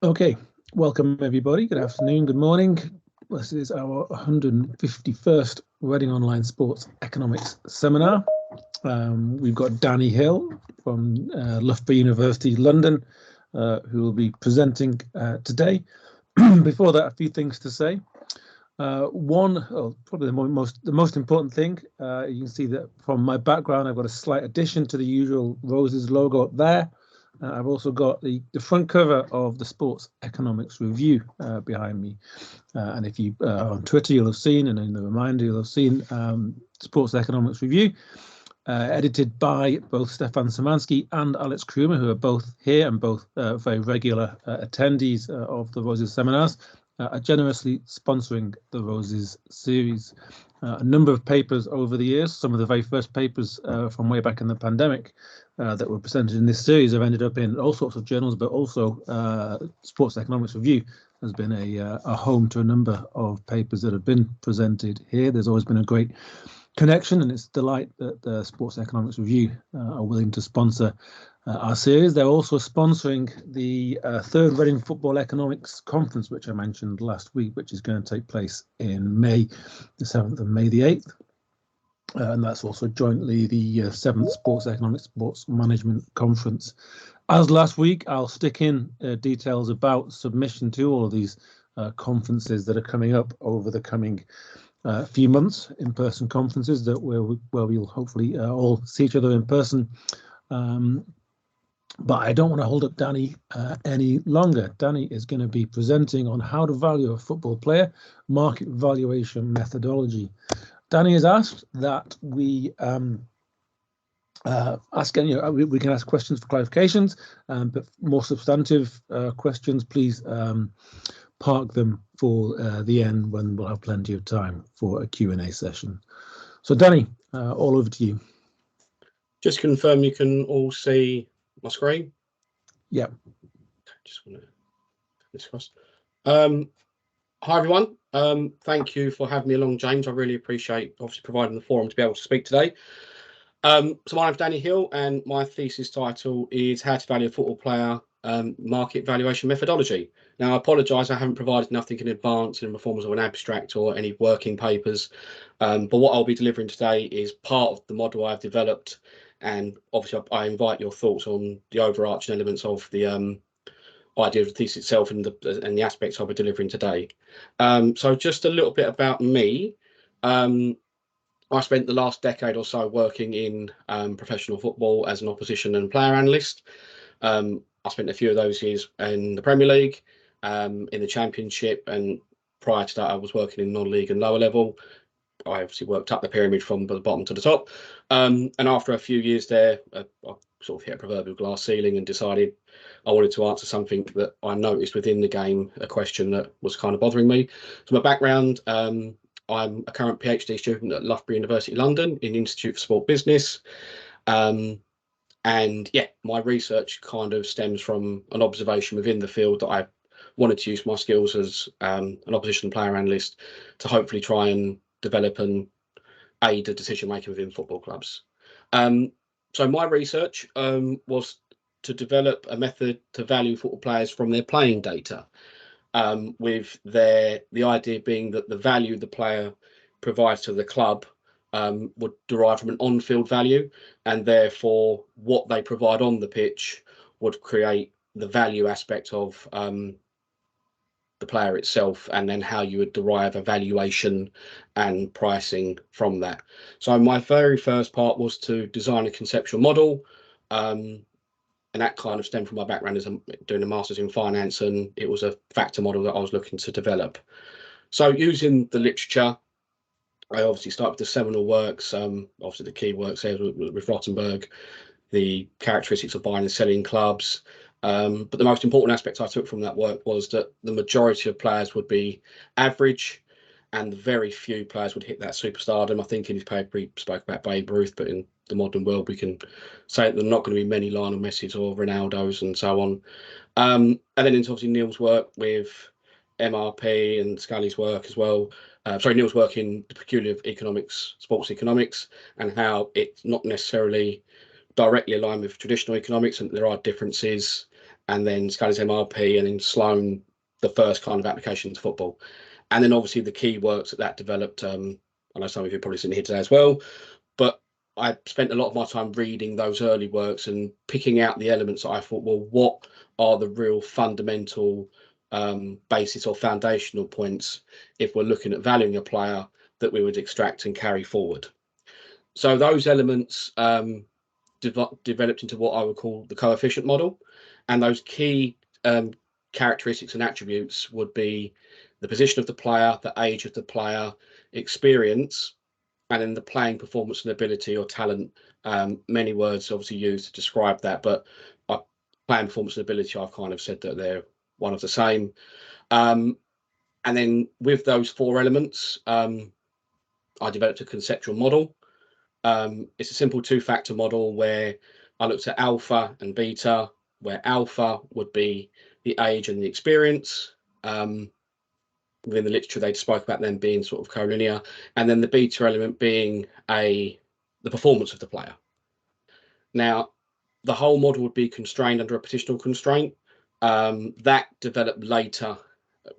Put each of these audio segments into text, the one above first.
Okay, welcome everybody. Good afternoon, good morning. This is our 151st Reading Online Sports Economics Seminar. We've got Danny Hill from Loughborough University London, who will be presenting today. Before that, a few things to say. Probably the most important thing, you can see that from my background, I've got a slight addition to the usual Roses logo up there. I've also got the front cover of the Sports Economics Review behind me. And if you are on Twitter, you'll have seen, and in the reminder, you'll have seen Sports Economics Review, edited by both Stefan Szymanski and Alex Krumer, who are both here and both very regular attendees of the Roses seminars, are generously sponsoring the Roses series. A number of papers over the years, some of the very first papers from way back in the pandemic that were presented in this series have ended up in all sorts of journals, but also Sports Economics Review has been a home to a number of papers that have been presented here. There's always been a great connection, and it's a delight that the Sports Economics Review are willing to sponsor our series. They're also sponsoring the third Reading Football Economics Conference, which I mentioned last week, which is going to take place in May, the 7th and May the 8th. And that's also jointly the 7th Sports Economics Sports Management Conference. As last week, I'll stick in details about submission to all of these conferences that are coming up over the coming few months, in-person conferences that where we'll hopefully all see each other in person. But I don't want to hold up Danny any longer. Danny is going to be presenting on how to value a football player, market valuation methodology. Danny has asked that we we can ask questions for clarifications, but more substantive questions, please park them for the end when we'll have plenty of time for a Q&A session. So Danny, all over to you. Just confirm you can all see my screen. Yeah. Just want to discuss. Hi everyone. Thank you for having me along, James. I really appreciate obviously providing the forum to be able to speak today. So my name's Danny Hill, and my thesis title is How to Value a Football Player, Market Valuation Methodology. Now, I apologise, I haven't provided nothing in advance in the form of an abstract or any working papers, but what I'll be delivering today is part of the model I've developed, and obviously I invite your thoughts on the overarching elements of the idea of the thesis itself and the aspects I'll be delivering today. So just a little bit about me. I spent the last decade or so working in professional football as an opposition and player analyst. I spent a few of those years in the Premier League, in the Championship, and prior to that I was working in non-league and lower level. I obviously worked up the pyramid from the bottom to the top. And after a few years there, I sort of hit a proverbial glass ceiling and decided I wanted to answer something that I noticed within the game, a question that was kind of bothering me. So my background, I'm a current PhD student at Loughborough University London in the Institute for Sport Business. And yeah, my research kind of stems from an observation within the field that I wanted to use my skills as an opposition player analyst to hopefully try and develop and aid the decision making within football clubs. So my research was to develop a method to value football players from their playing data, with the idea being that the value the player provides to the club would derive from an on-field value, and therefore what they provide on the pitch would create the value aspect of the player itself, and then how you would derive a valuation and pricing from that. So my very first part was to design a conceptual model, and that kind of stemmed from my background as I'm doing a master's in finance, and it was a factor model that I was looking to develop. So using the literature, I obviously started with the seminal works, obviously the key works there with Rottenberg, the characteristics of buying and selling clubs. But the most important aspect I took from that work was that the majority of players would be average, and very few players would hit that superstardom. I think in his paper he spoke about Babe Ruth, but in the modern world we can say that there are not going to be many Lionel Messis or Ronaldos and so on. And then into obviously Neil's work with MRP and Scully's work as well. Neil's work in the peculiar economics, sports economics, and how it's not necessarily directly aligned with traditional economics, and there are differences, and then Scully's MRP, and then Sloan, the first kind of application to football. And then obviously the key works that developed. I know some of you are probably sitting here today as well, but I spent a lot of my time reading those early works and picking out the elements that I thought, well, what are the real fundamental basis or foundational points if we're looking at valuing a player that we would extract and carry forward. So those elements developed into what I would call the coefficient model, and those key characteristics and attributes would be the position of the player, the age of the player, experience, and then the playing performance and ability or talent. Many words obviously used to describe that, but playing performance and ability, I've kind of said that they're one of the same. And then with those four elements, I developed a conceptual model. It's a simple two-factor model where I looked at alpha and beta, where alpha would be the age and the experience. Within the literature, they spoke about them being sort of collinear, and then the beta element being the performance of the player. Now, the whole model would be constrained under a positional constraint. That developed later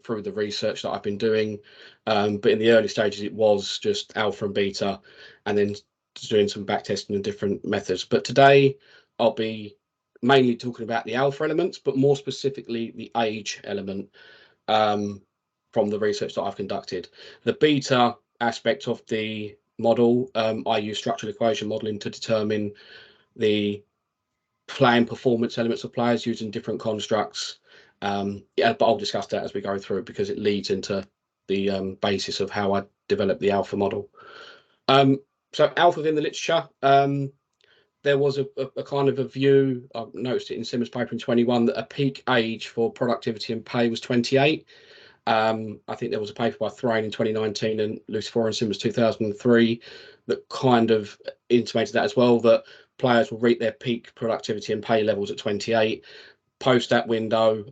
through the research that I've been doing, but in the early stages, it was just alpha and beta, and then doing some back testing and different methods. But today, I'll be mainly talking about the alpha elements, but more specifically the age element. From the research that I've conducted. The beta aspect of the model, I use structural equation modeling to determine the playing performance elements of players using different constructs. Yeah, but I'll discuss that as we go through because it leads into the basis of how I developed the alpha model. So alpha within the literature, there was a kind of a view, I've noticed it in Simmons' paper in 21, that a peak age for productivity and pay was 28. I think there was a paper by Thrain in 2019 and Lucifer and Simmons 2003 that kind of intimated that as well, that players will reach their peak productivity and pay levels at 28. Post that window,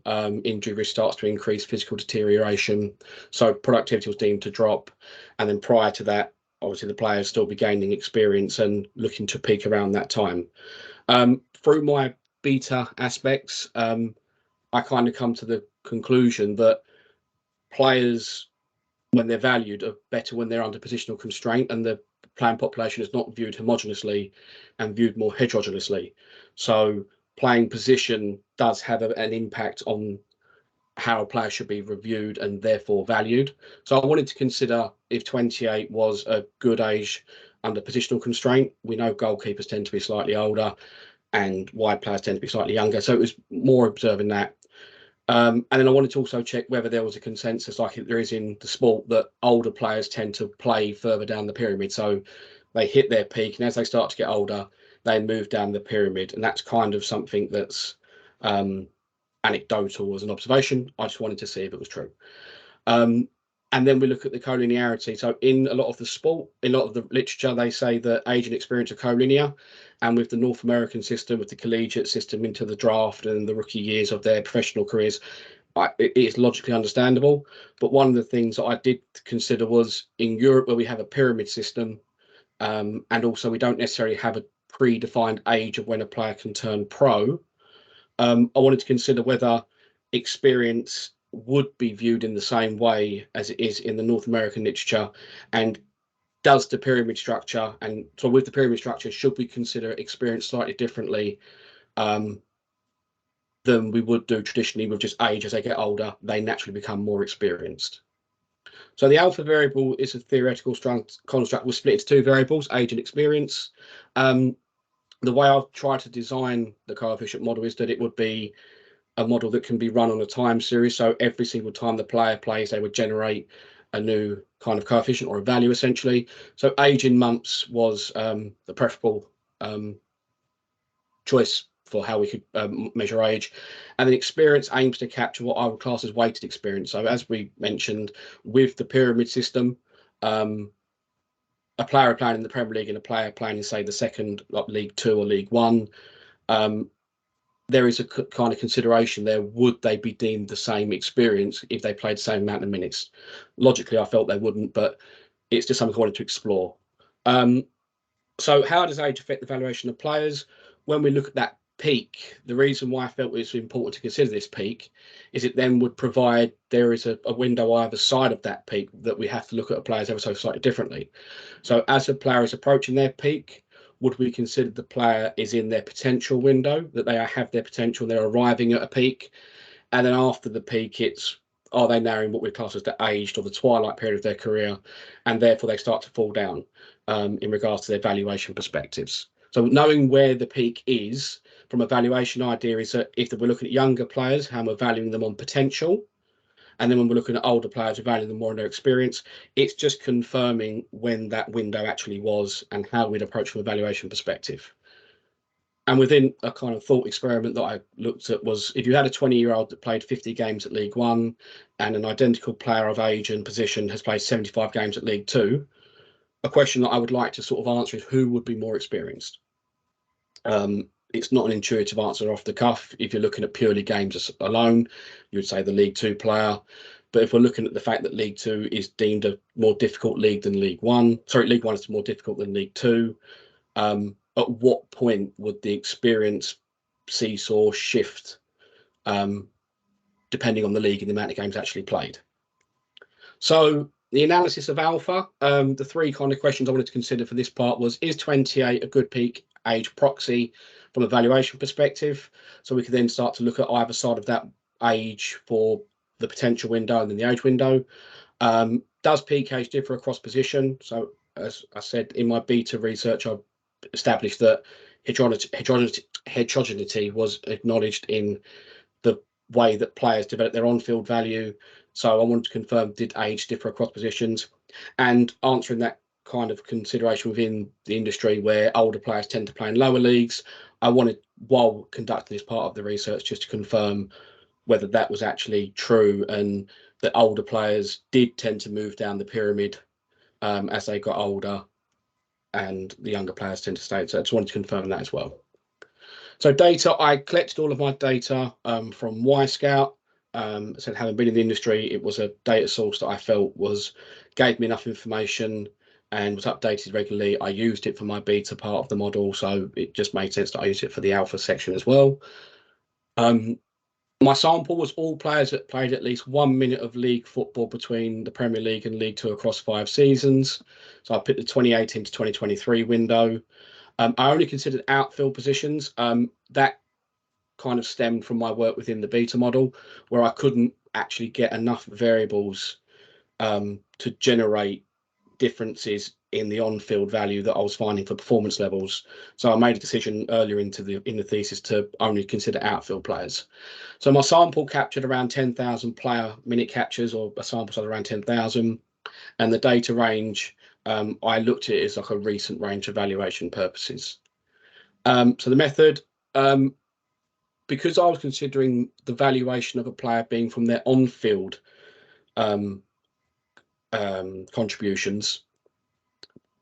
injury risk starts to increase, physical deterioration, so productivity was deemed to drop. And then prior to that, obviously the players still be gaining experience and looking to peak around that time. Through my beta aspects, I kind of come to the conclusion that players, when they're valued, are better when they're under positional constraint, and the playing population is not viewed homogeneously and viewed more heterogeneously. So playing position does have an impact on how a player should be reviewed and therefore valued. So I wanted to consider if 28 was a good age under positional constraint. We know goalkeepers tend to be slightly older and wide players tend to be slightly younger. So it was more observing that. And then I wanted to also check whether there was a consensus, like there is in the sport, that older players tend to play further down the pyramid. So they hit their peak, and as they start to get older, they move down the pyramid. And that's kind of something that's anecdotal as an observation. I just wanted to see if it was true. And then we look at the collinearity. So in a lot of the sport, in a lot of the literature, they say that age and experience are collinear. And with the North American system, with the collegiate system into the draft and the rookie years of their professional careers, it is logically understandable. But one of the things that I did consider was in Europe, where we have a pyramid system, and also we don't necessarily have a predefined age of when a player can turn pro. I wanted to consider whether experience would be viewed in the same way as it is in the North American literature, and does the pyramid structure, and so with the pyramid structure, should we consider experience slightly differently than we would do traditionally with just age? As they get older, they naturally become more experienced. So the alpha variable is a theoretical construct. We'll split into two variables, age and experience. The way I've tried to design the coefficient model is that it would be a model that can be run on a time series. So every single time the player plays, they would generate a new kind of coefficient or a value, essentially. So age in months was the preferable choice for how we could measure age. And then experience aims to capture what I would class as weighted experience. So as we mentioned, with the pyramid system, a player playing in the Premier League and a player playing in, say, the second, like League Two or League One, there is a kind of consideration there. Would they be deemed the same experience if they played the same amount of minutes? Logically, I felt they wouldn't, but it's just something I wanted to explore. So how does age affect the valuation of players? When we look at that peak, the reason why I felt it was important to consider this peak is it then would provide there is a window either side of that peak that we have to look at a player's ever so slightly differently. So as a player is approaching their peak, would we consider the player is in their potential window, that they have their potential, they're arriving at a peak, and then after the peak, it's are they now in what we class as the aged or the twilight period of their career, and therefore they start to fall down in regards to their valuation perspectives. So knowing where the peak is from a valuation idea is that if we're looking at younger players, how we're valuing them on potential, and then when we're looking at older players, we're valuing them more on their experience. It's just confirming when that window actually was and how we'd approach from a valuation perspective. And within a kind of thought experiment that I looked at was if you had a 20-year-old that played 50 games at League One and an identical player of age and position has played 75 games at League Two, a question that I would like to sort of answer is who would be more experienced? It's not an intuitive answer off the cuff. If you're looking at purely games alone, you would say the League Two player. But if we're looking at the fact that League Two is deemed a more difficult league than League One, sorry, League One is more difficult than League Two, at what point would the experience seesaw shift depending on the league and the amount of games actually played? So the analysis of alpha, the three kind of questions I wanted to consider for this part was, is 28 a good peak age proxy from a valuation perspective? So we could then start to look at either side of that age for the potential window and then the age window. Does peak age differ across position? So as I said in my beta research, I established that heterogeneity was acknowledged in the way that players develop their on-field value. So I wanted to confirm, did age differ across positions? And answering that kind of consideration within the industry where older players tend to play in lower leagues, I wanted, while conducting this part of the research, just to confirm whether that was actually true and that older players did tend to move down the pyramid as they got older, and the younger players tend to stay. So I just wanted to confirm that as well. So data, I collected all of my data from Scout. So having been in the industry, it was a data source that I felt gave me enough information and was updated regularly. I used it for my beta part of the model, so it just made sense that I used it for the alpha section as well. My sample was all players that played at least 1 minute of league football between the Premier League and League Two across 5 seasons. So I picked the 2018 to 2023 window. I only considered outfield positions. That kind of stemmed from my work within the beta model, where I couldn't actually get enough variables to generate differences in the on-field value that I was finding for performance levels. So I made a decision earlier in the thesis to only consider outfield players. So my sample captured around 10,000 player minute captures, or a sample size around 10,000, and the data range I looked at it as like a recent range for valuation purposes. So the method, because I was considering the valuation of a player being from their on-field contributions,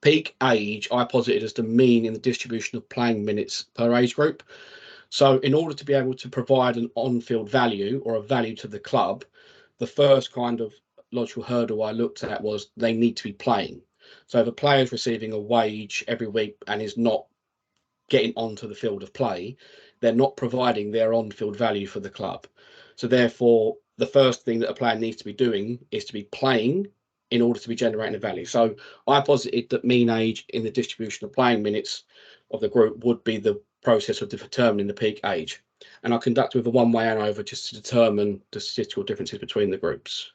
peak age I posited as the mean in the distribution of playing minutes per age group. So in order to be able to provide an on-field value or a value to the club, the first kind of logical hurdle I looked at was they need to be playing. So if a player is receiving a wage every week and is not getting onto the field of play, they're not providing their on-field value for the club. So therefore, the first thing that a player needs to be doing is to be playing in order to be generating a value. So I posited that mean age in the distribution of playing minutes of the group would be the process of determining the peak age. And I conducted with a one-way ANOVA just to determine the statistical differences between the groups.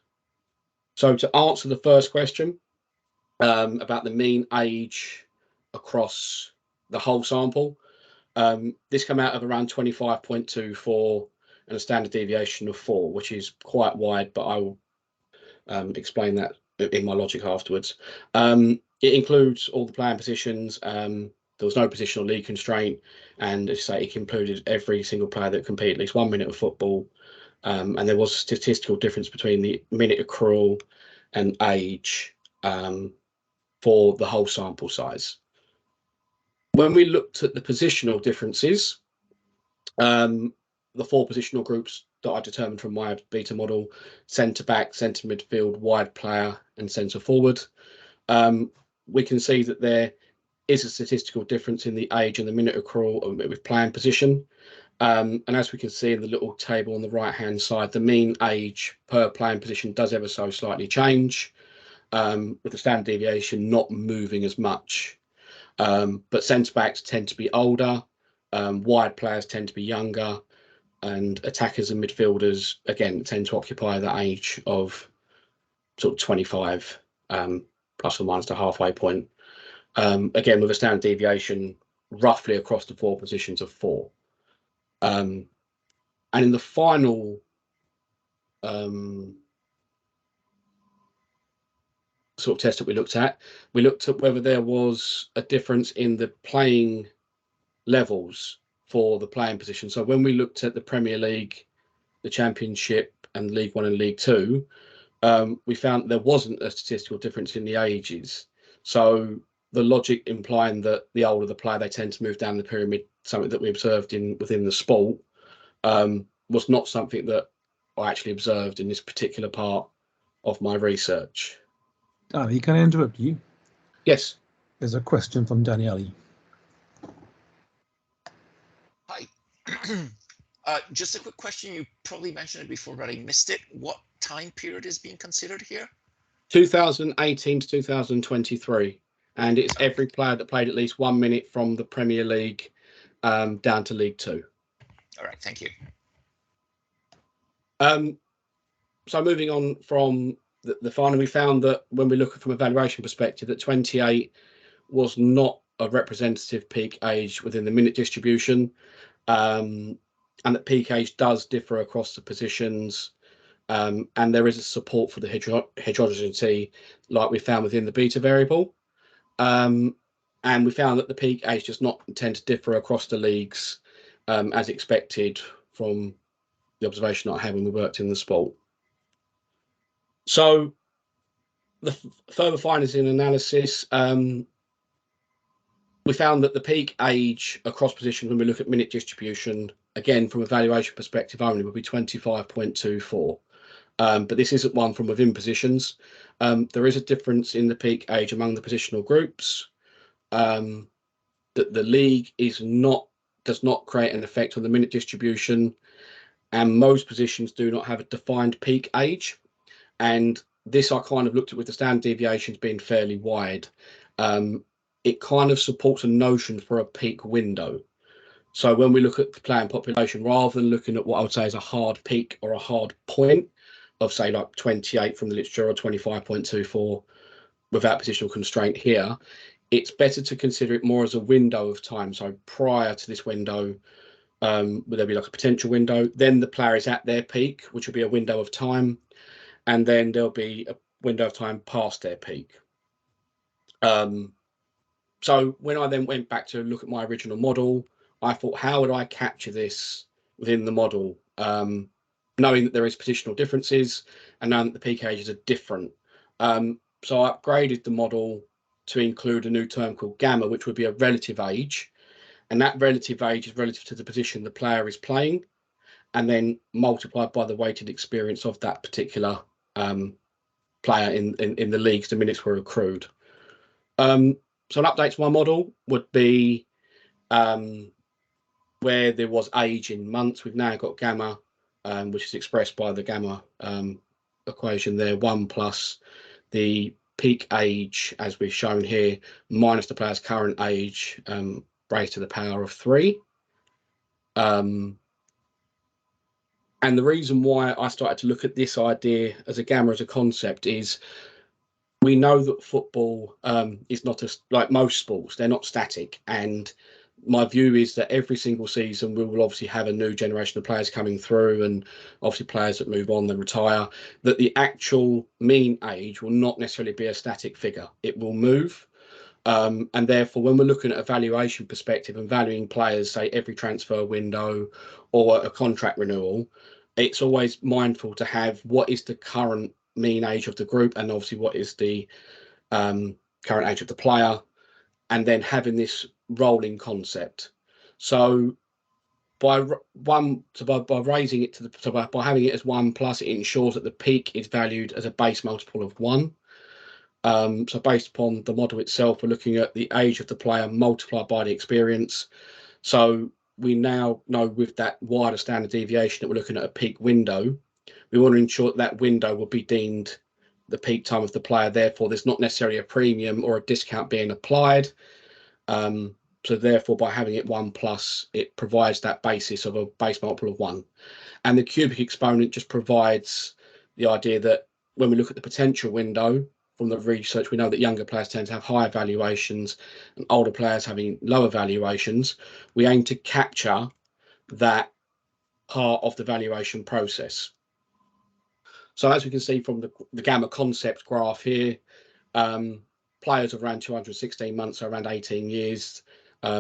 So to answer the first question about the mean age across the whole sample, this came out of around 25.24 and a standard deviation of 4, which is quite wide, but I will explain that in my logic afterwards. It includes all the playing positions. There was no positional league constraint, and as I say, it included every single player that competed at least 1 minute of football, and there was a statistical difference between the minute accrual and age for the whole sample size. When we looked at the positional differences, the 4 positional groups that I determined from my beta model: centre back, centre midfield, wide player, and centre forward, we can see that there is a statistical difference in the age and the minute accrual with playing position. And as we can see in the little table on the right hand side, the mean age per playing position does ever so slightly change, with the standard deviation not moving as much. But centre backs tend to be older, wide players tend to be younger, and attackers and midfielders again tend to occupy the age of sort of 25, plus or minus the halfway point. Again, with a standard deviation roughly across the four positions of 4. And in the final sort of test that we looked at whether there was a difference in the playing levels for the playing position. So when we looked at the Premier League, the Championship, and League One and League Two, we found there wasn't a statistical difference in the ages. So the logic implying that the older the player, they tend to move down the pyramid, something that we observed within the sport, was not something that I actually observed in this particular part of my research. Danny, can I interrupt you? Yes. There's a question from Daniele. Hi. Just a quick question. You probably mentioned it before, but I missed it. What time period is being considered here? 2018 to 2023. And it's every player that played at least 1 minute from the Premier League down to League Two. All right, thank you. So moving on from the final, we found that when we look at from a valuation perspective, that 28 was not a representative peak age within the minute distribution, and that peak age does differ across the positions, and there is a support for the heterogeneity like we found within the beta variable. And we found that the peak age does not tend to differ across the leagues as expected from the observation that I had when we worked in the sport. So the further findings in analysis, we found that the peak age across positions when we look at minute distribution, again, from a valuation perspective only, would be 25.24. But this isn't one from within positions. There is a difference in the peak age among the positional groups. That the league does not create an effect on the minute distribution, and most positions do not have a defined peak age. And this I kind of looked at with the standard deviations being fairly wide. It kind of supports a notion for a peak window. So when we look at the playing population, rather than looking at what I would say is a hard peak or a hard point of say like 28 from the literature or 25.24 without positional constraint here, it's better to consider it more as a window of time. So prior to this window, would there be like a potential window? Then the player is at their peak, which will be a window of time. And then there'll be a window of time past their peak. So when I then went back to look at my original model, I thought, how would I capture this within the model? Knowing that there is positional differences and knowing that the peak ages are different. So I upgraded the model to include a new term called gamma, which would be a relative age. And that relative age is relative to the position the player is playing, and then multiplied by the weighted experience of that particular player in the leagues the minutes were accrued. So an update to my model would be where there was age in months, we've now got gamma, which is expressed by the gamma equation there, 1 plus the peak age, as we've shown here, minus the player's current age, raised to the power of 3. And the reason why I started to look at this idea as a gamma as a concept is we know that football is not like most sports, they're not static. And my view is that every single season we will obviously have a new generation of players coming through, and obviously players that move on, then retire, that the actual mean age will not necessarily be a static figure. It will move. And therefore, when we're looking at a valuation perspective and valuing players, say every transfer window or a contract renewal, it's always mindful to have what is the current mean age of the group, and obviously what is the current age of the player, and then having this rolling concept. So by raising it to the by having it as 1 plus, it ensures that the peak is valued as a base multiple of 1. So based upon the model itself, we're looking at the age of the player multiplied by the experience. So we now know with that wider standard deviation that we're looking at a peak window, we want to ensure that window will be deemed the peak time of the player. Therefore, there's not necessarily a premium or a discount being applied. So therefore, by having it 1+, it provides that basis of a base multiple of 1. And the cubic exponent just provides the idea that when we look at the potential window from the research, we know that younger players tend to have higher valuations and older players having lower valuations. We aim to capture that part of the valuation process. So as we can see from the gamma concept graph here, players of around 216 months, so around 18 years.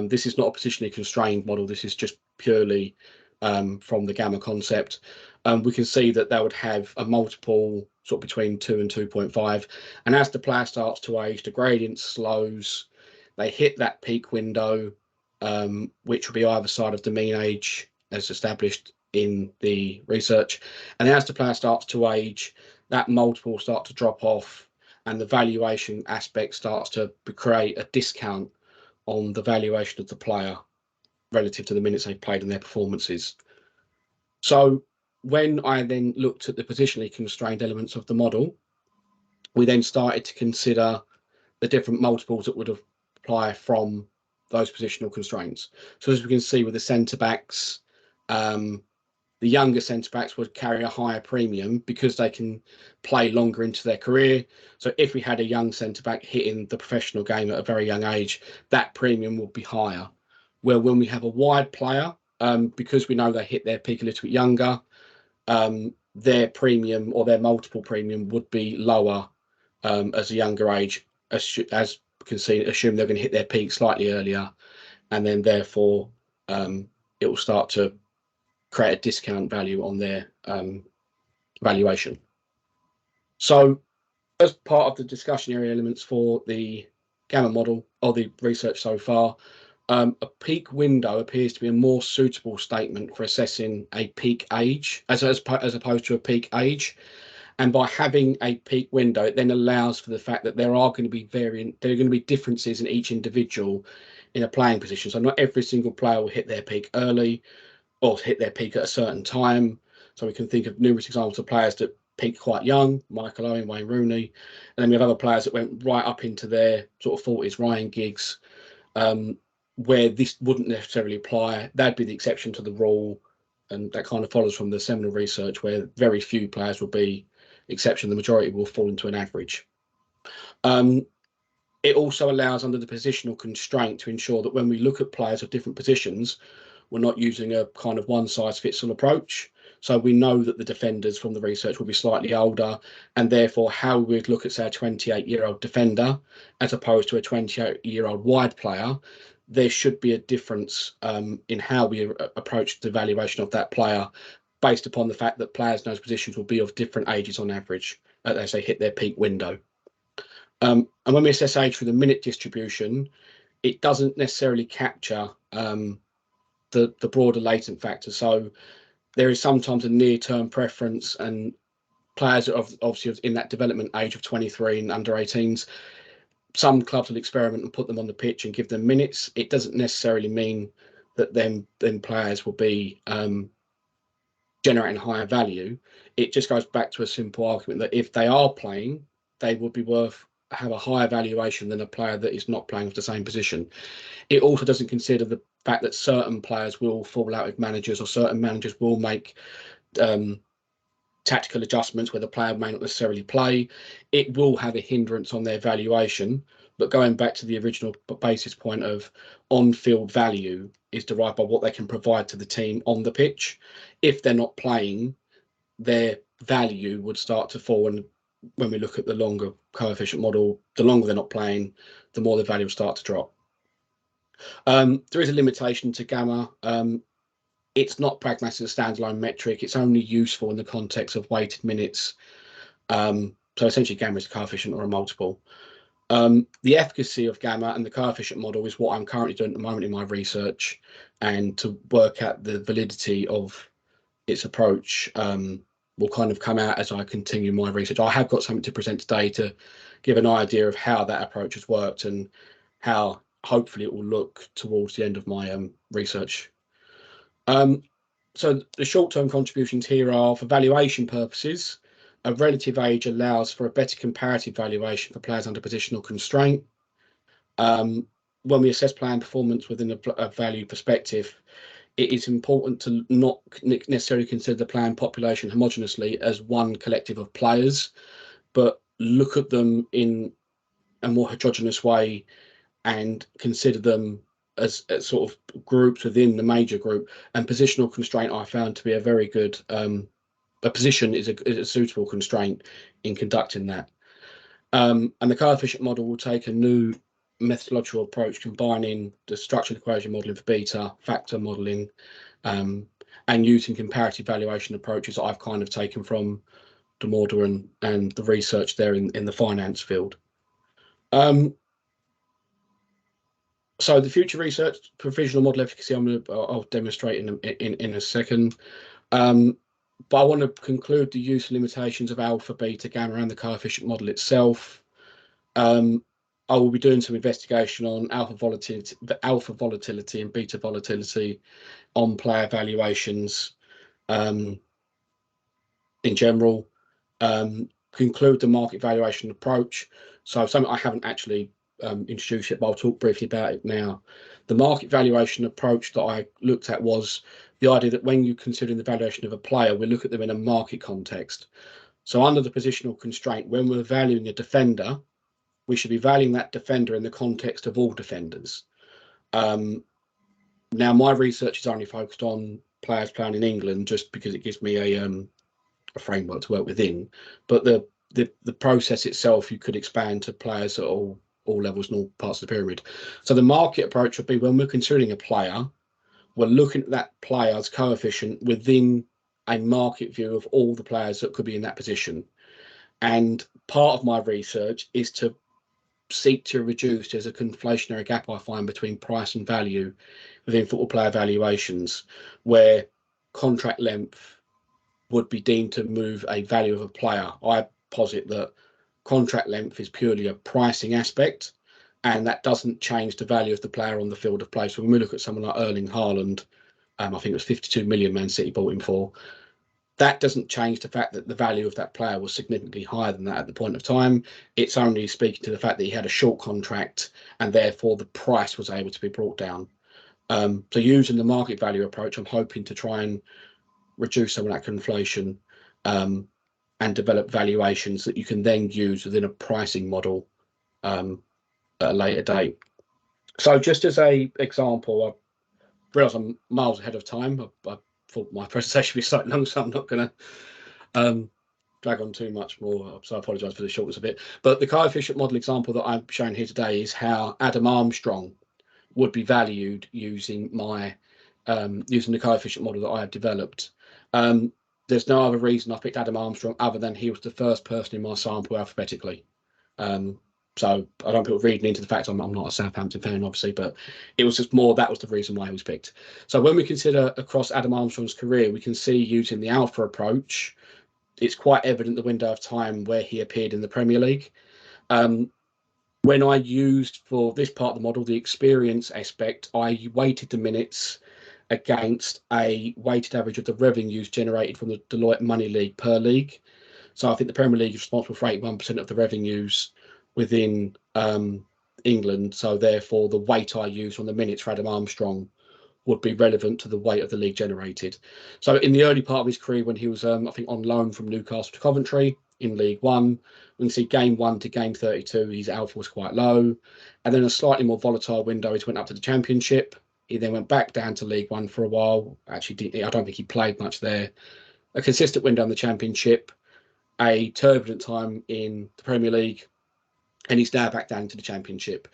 This is not a positionally constrained model. This is just purely from the gamma concept. We can see that they would have a multiple sort of between 2 and 2.5. And as the player starts to age, the gradient slows. They hit that peak window, which will be either side of the mean age as established in the research. And as the player starts to age, that multiple will start to drop off, and the valuation aspect starts to create a discount on the valuation of the player relative to the minutes they've played and their performances. So when I then looked at the positionally constrained elements of the model, we then started to consider the different multiples that would apply from those positional constraints. So as we can see with the centre backs, the younger centre backs would carry a higher premium because they can play longer into their career. So if we had a young centre back hitting the professional game at a very young age, that premium would be higher. Where when we have a wide player, because we know they hit their peak a little bit younger, their premium or their multiple premium would be lower as a younger age, as we can see, assume they're going to hit their peak slightly earlier, and then therefore it will start to create a discount value on their valuation. So as part of the discussionary elements for the gamma model or the research so far, a peak window appears to be a more suitable statement for assessing a peak age as opposed to a peak age. And by having a peak window, it then allows for the fact that there are going to be there are going to be differences in each individual in a playing position. So not every single player will hit their peak early or hit their peak at a certain time. So we can think of numerous examples of players that peaked quite young, Michael Owen, Wayne Rooney, and then we have other players that went right up into their sort of 40s, Ryan Giggs, where this wouldn't necessarily apply. That'd be the exception to the rule, and that kind of follows from the seminal research where very few players will be exception. The majority will fall into an average. It also allows under the positional constraint to ensure that when we look at players of different positions, we're not using a kind of one-size-fits-all approach. So we know that the defenders from the research will be slightly older, and therefore how we would look at, say, a 28-year-old defender as opposed to a 28-year-old wide player, there should be a difference in how we approach the valuation of that player based upon the fact that players in those positions will be of different ages on average as they hit their peak window. And when we assess age through the minute distribution, it doesn't necessarily capture the broader latent factors. So there is sometimes a near-term preference, and players are obviously in that development age of 23 and under 18s. Some clubs will experiment and put them on the pitch and give them minutes. It doesn't necessarily mean that then players will be generating higher value. It just goes back to a simple argument that if they are playing, they would be have a higher valuation than a player that is not playing with the same position. It also doesn't consider the fact that certain players will fall out with managers, or certain managers will make tactical adjustments where the player may not necessarily play. It will have a hindrance on their valuation. But going back to the original basis point of on-field value is derived by what they can provide to the team on the pitch. If they're not playing, their value would start to fall. And when we look at the longer coefficient model, the longer they're not playing, the more the value will start to drop. There is a limitation to gamma. It's not pragmatic as a standalone metric. It's only useful in the context of weighted minutes. So essentially gamma is a coefficient or a multiple. The efficacy of gamma and the coefficient model is what I'm currently doing at the moment in my research, and to work out the validity of its approach will kind of come out as I continue my research. I have got something to present today to give an idea of how that approach has worked and how hopefully it will look towards the end of my research. So the short-term contributions here are for valuation purposes. A relative age allows for a better comparative valuation for players under positional constraint. When we assess plan performance within a value perspective, it is important to not necessarily consider the plan population homogeneously as one collective of players, but look at them in a more heterogeneous way and consider them as sort of groups within the major group. And positional constraint I found to be a very good, a position is a suitable constraint in conducting that. And the coefficient model will take a new methodological approach combining the structured equation modeling for beta, factor modeling, and using comparative valuation approaches that I've kind of taken from DeMorder and the research there in the finance field. So the future research, provisional model efficacy, I'll demonstrate in a second. But I want to conclude the use and limitations of alpha, beta, gamma, and the coefficient model itself. I will be doing some investigation on alpha volatility and beta volatility on player valuations in general. Conclude the market valuation approach. So something I haven't actually introduced it, but I'll talk briefly about it now. The market valuation approach that I looked at was the idea that when you're considering the valuation of a player, we look at them in a market context. So under the positional constraint, when we're valuing a defender, we should be valuing that defender in the context of all defenders. Now, my research is only focused on players playing in England just because it gives me a framework to work within. But the process itself, you could expand to players at all levels and all parts of the pyramid. So the market approach would be when we're considering a player, we're looking at that player's coefficient within a market view of all the players that could be in that position. And part of my research is to seek to reduce, there's a conflationary gap I find between price and value within football player valuations, where contract length would be deemed to move a value of a player. I posit that contract length is purely a pricing aspect, and that doesn't change the value of the player on the field of play. So when we look at someone like Erling Haaland, I think it was 52 million Man City bought him for, that doesn't change the fact that the value of that player was significantly higher than that at the point of time. It's only speaking to the fact that he had a short contract and therefore the price was able to be brought down. So using the market value approach, I'm hoping to try and reduce some of that conflation and develop valuations that you can then use within a pricing model at a later date. So just as a example, I realise I'm miles ahead of time. I thought my presentation would be slightly long, so I'm not going to drag on too much more. So I apologise for the shortness of it. But the coefficient model example that I'm showing here today is how Adam Armstrong would be valued using my using the coefficient model that I have developed. There's no other reason I picked Adam Armstrong other than he was the first person in my sample alphabetically. So I don't put reading into the fact I'm not a Southampton fan, obviously, but it was just more that was the reason why he was picked. So when we consider across Adam Armstrong's career, we can see using the alpha approach, it's quite evident the window of time where he appeared in the Premier League. When I used for this part of the model, the experience aspect, I weighted the minutes against a weighted average of the revenues generated from the Deloitte Money League per league. So I think the Premier League is responsible for 81% of the revenues within England. So therefore, the weight I use on the minutes for Adam Armstrong would be relevant to the weight of the league generated. So in the early part of his career, when he was, I think, on loan from Newcastle to Coventry in League One, we can see game 1 to game 32, his alpha was quite low. And then a slightly more volatile window, he went up to the Championship. He then went back down to League One for a while. Actually, I don't think he played much there. A consistent window in the Championship, a turbulent time in the Premier League, and he's now back down to the Championship.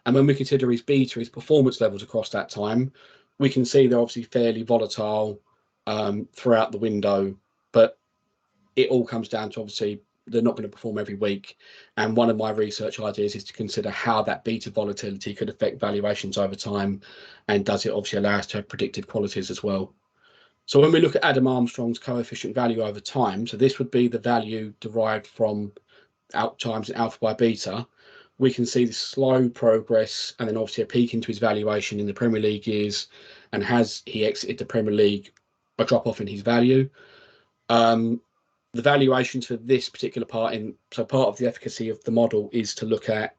And when we consider his beta, his performance levels across that time, we can see they're obviously fairly volatile throughout the window, but it all comes down to obviously they're not going to perform every week. And one of my research ideas is to consider how that beta volatility could affect valuations over time, and does it obviously allow us to have predictive qualities as well. So when we look at Adam Armstrong's coefficient value over time, so this would be the value derived from times in alpha by beta, we can see the slow progress and then obviously a peak into his valuation in the Premier League years, and has he exited the Premier League, a drop off in his value. The valuations for this particular part so part of the efficacy of the model is to look at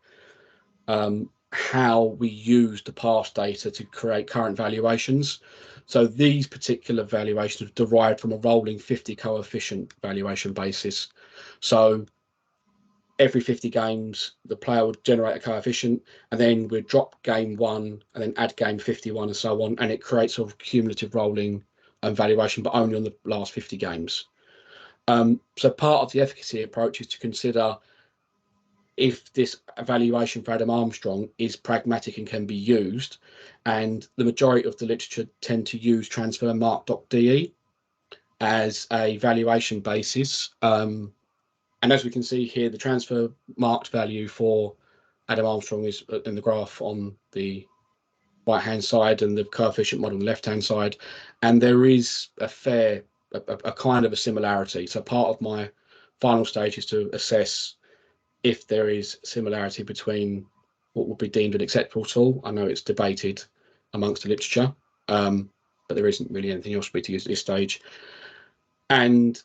how we use the past data to create current valuations. So these particular valuations are derived from a rolling 50 coefficient valuation basis. So every 50 games, the player would generate a coefficient, and then we'd drop game 1 and then add game 51 and so on, and it creates sort of cumulative rolling valuation, but only on the last 50 games. So part of the efficacy approach is to consider if this evaluation for Adam Armstrong is pragmatic and can be used, and the majority of the literature tend to use transfermarkt.de as a valuation basis. And as we can see here, the transfer marked value for Adam Armstrong is in the graph on the right hand side and the coefficient model on the left hand side, and there is a kind of a similarity. So part of my final stage is to assess if there is similarity between what would be deemed an acceptable tool. I know it's debated amongst the literature, but there isn't really anything else for me to use at this stage. And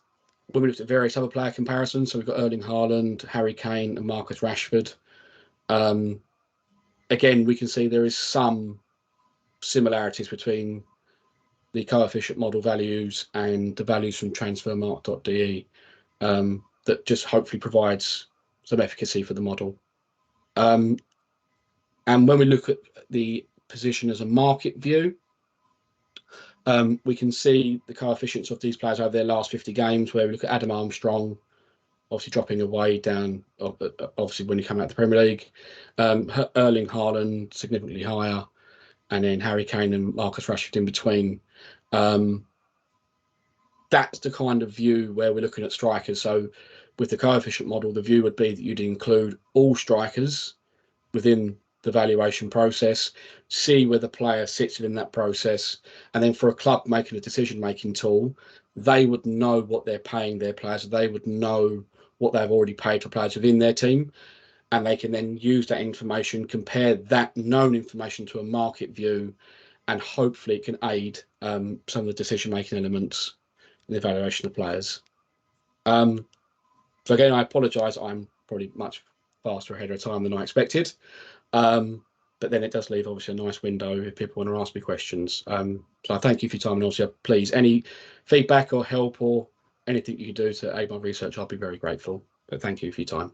when we looked at various other player comparisons, so we've got Erling Haaland, Harry Kane and Marcus Rashford, again, we can see there is some similarities between the coefficient model values and the values from transfermarkt.de, that just hopefully provides some efficacy for the model. And when we look at the position as a market view, we can see the coefficients of these players over their last 50 games, where we look at Adam Armstrong, obviously dropping away down, obviously when he came out of the Premier League, Erling Haaland significantly higher, and then Harry Kane and Marcus Rashford in between. That's the kind of view where we're looking at strikers. So with the coefficient model, the view would be that you'd include all strikers within the valuation process, see where the player sits within that process, and then for a club making a decision-making tool, they would know what they're paying their players. They would know what they've already paid for players within their team, and they can then use that information, compare that known information to a market view, and hopefully it can aid some of the decision-making elements in the evaluation of players. So again, I apologise, I'm probably much faster ahead of time than I expected. But then it does leave obviously a nice window if people want to ask me questions. So I thank you for your time, and also please, any feedback or help or anything you can do to aid my research, I'll be very grateful. But thank you for your time.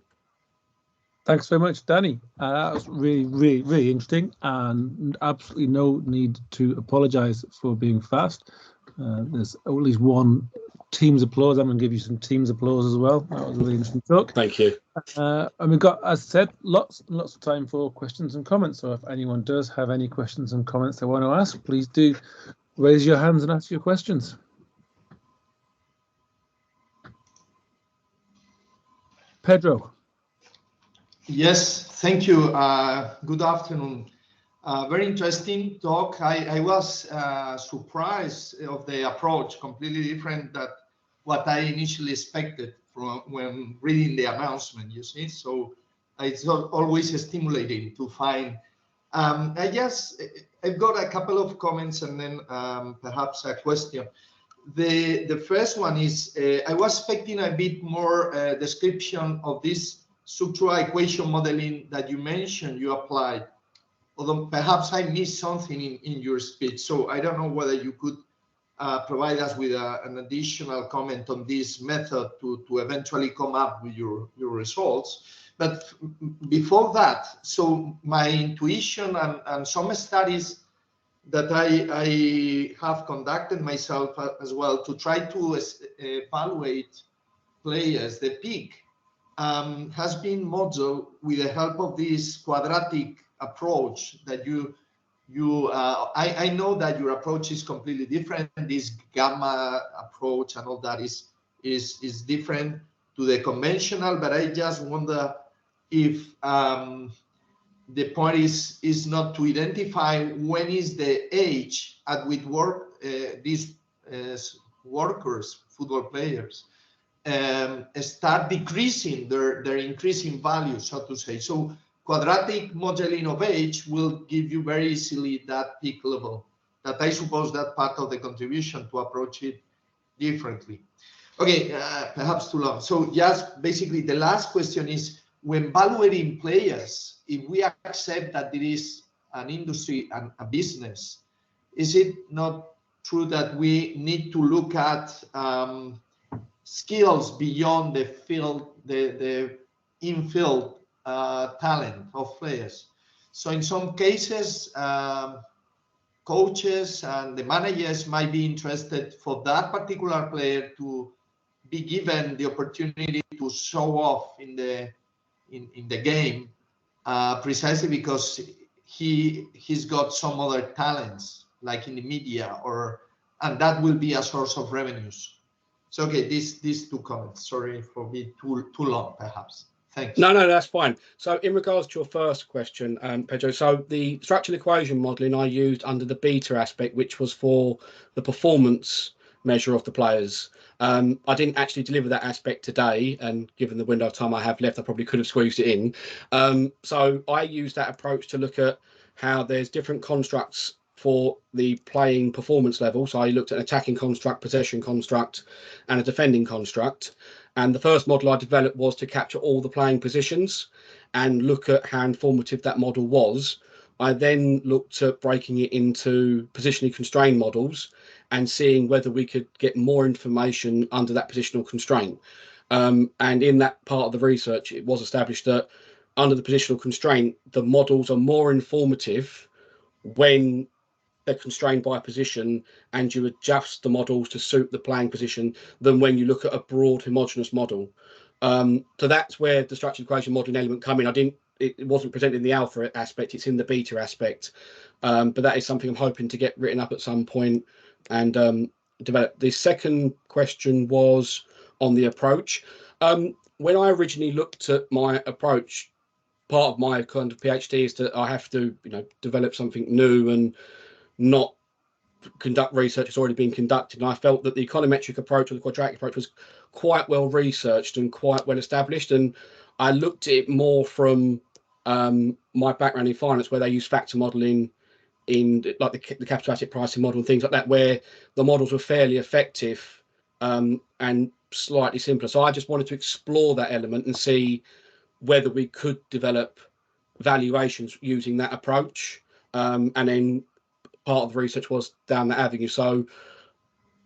Thanks very much, Danny. That was really interesting, and absolutely no need to apologise for being fast. There's at least one team's applause. I'm going to give you some team's applause as well. That was a really interesting talk. Thank you. And we've got, as I said, lots and lots of time for questions and comments. So if anyone does have any questions and comments they want to ask, please do raise your hands and ask your questions. Pedro. Yes, thank you. Good afternoon. Very interesting talk. I was surprised of the approach, completely different than what I initially expected from when reading the announcement, you see. So it's always stimulating to find. I've got a couple of comments and then perhaps a question. The first one is, I was expecting a bit more description of this structural equation modeling that you mentioned you applied, although perhaps I missed something in your speech. So I don't know whether you could provide us with an additional comment on this method to eventually come up with your results. But before that, so my intuition and some studies that I have conducted myself as well to try to evaluate players, the peak, has been modeled with the help of this quadratic approach that I know that your approach is completely different. This gamma approach and all that is different to the conventional, but I just wonder if the point is not to identify when is the age at which these workers, football players, start decreasing their increasing value, so to say. So quadratic modeling of age will give you very easily that peak level. That I suppose that part of the contribution to approach it differently. Okay, perhaps too long. So just basically the last question is, when evaluating players, if we accept that there is an industry and a business, is it not true that we need to look at skills beyond the field, the in-field talent of players? So in some cases, coaches and the managers might be interested for that particular player to be given the opportunity to show off in the game, precisely because he's got some other talents, like in the media, and that will be a source of revenues. So okay, these two comments. Sorry for being too long, perhaps. Thanks. No, that's fine. So in regards to your first question, Pedro, so the structural equation modelling I used under the beta aspect, which was for the performance measure of the players. I didn't actually deliver that aspect today, and given the window of time I have left, I probably could have squeezed it in. So I used that approach to look at how there's different constructs for the playing performance level. So I looked at an attacking construct, possession construct, and a defending construct. And the first model I developed was to capture all the playing positions and look at how informative that model was. I then looked at breaking it into positionally constrained models and seeing whether we could get more information under that positional constraint. And in that part of the research, it was established that under the positional constraint, the models are more informative when they're constrained by a position and you adjust the models to suit the playing position than when you look at a broad homogeneous model. So that's where the structured equation modeling element come in. It wasn't presented in the alpha aspect, it's in the beta aspect. But that is something I'm hoping to get written up at some point and develop. The second question was on the approach. When I originally looked at my approach, part of my kind of PhD is that I have to, develop something new and not conduct research that's already been conducted. And I felt that the econometric approach or the quadratic approach was quite well researched and quite well established. And I looked at it more from my background in finance, where they use factor modeling in like the capital asset pricing model and things like that, where the models were fairly effective and slightly simpler. So I just wanted to explore that element and see whether we could develop valuations using that approach. And then part of the research was down that avenue. So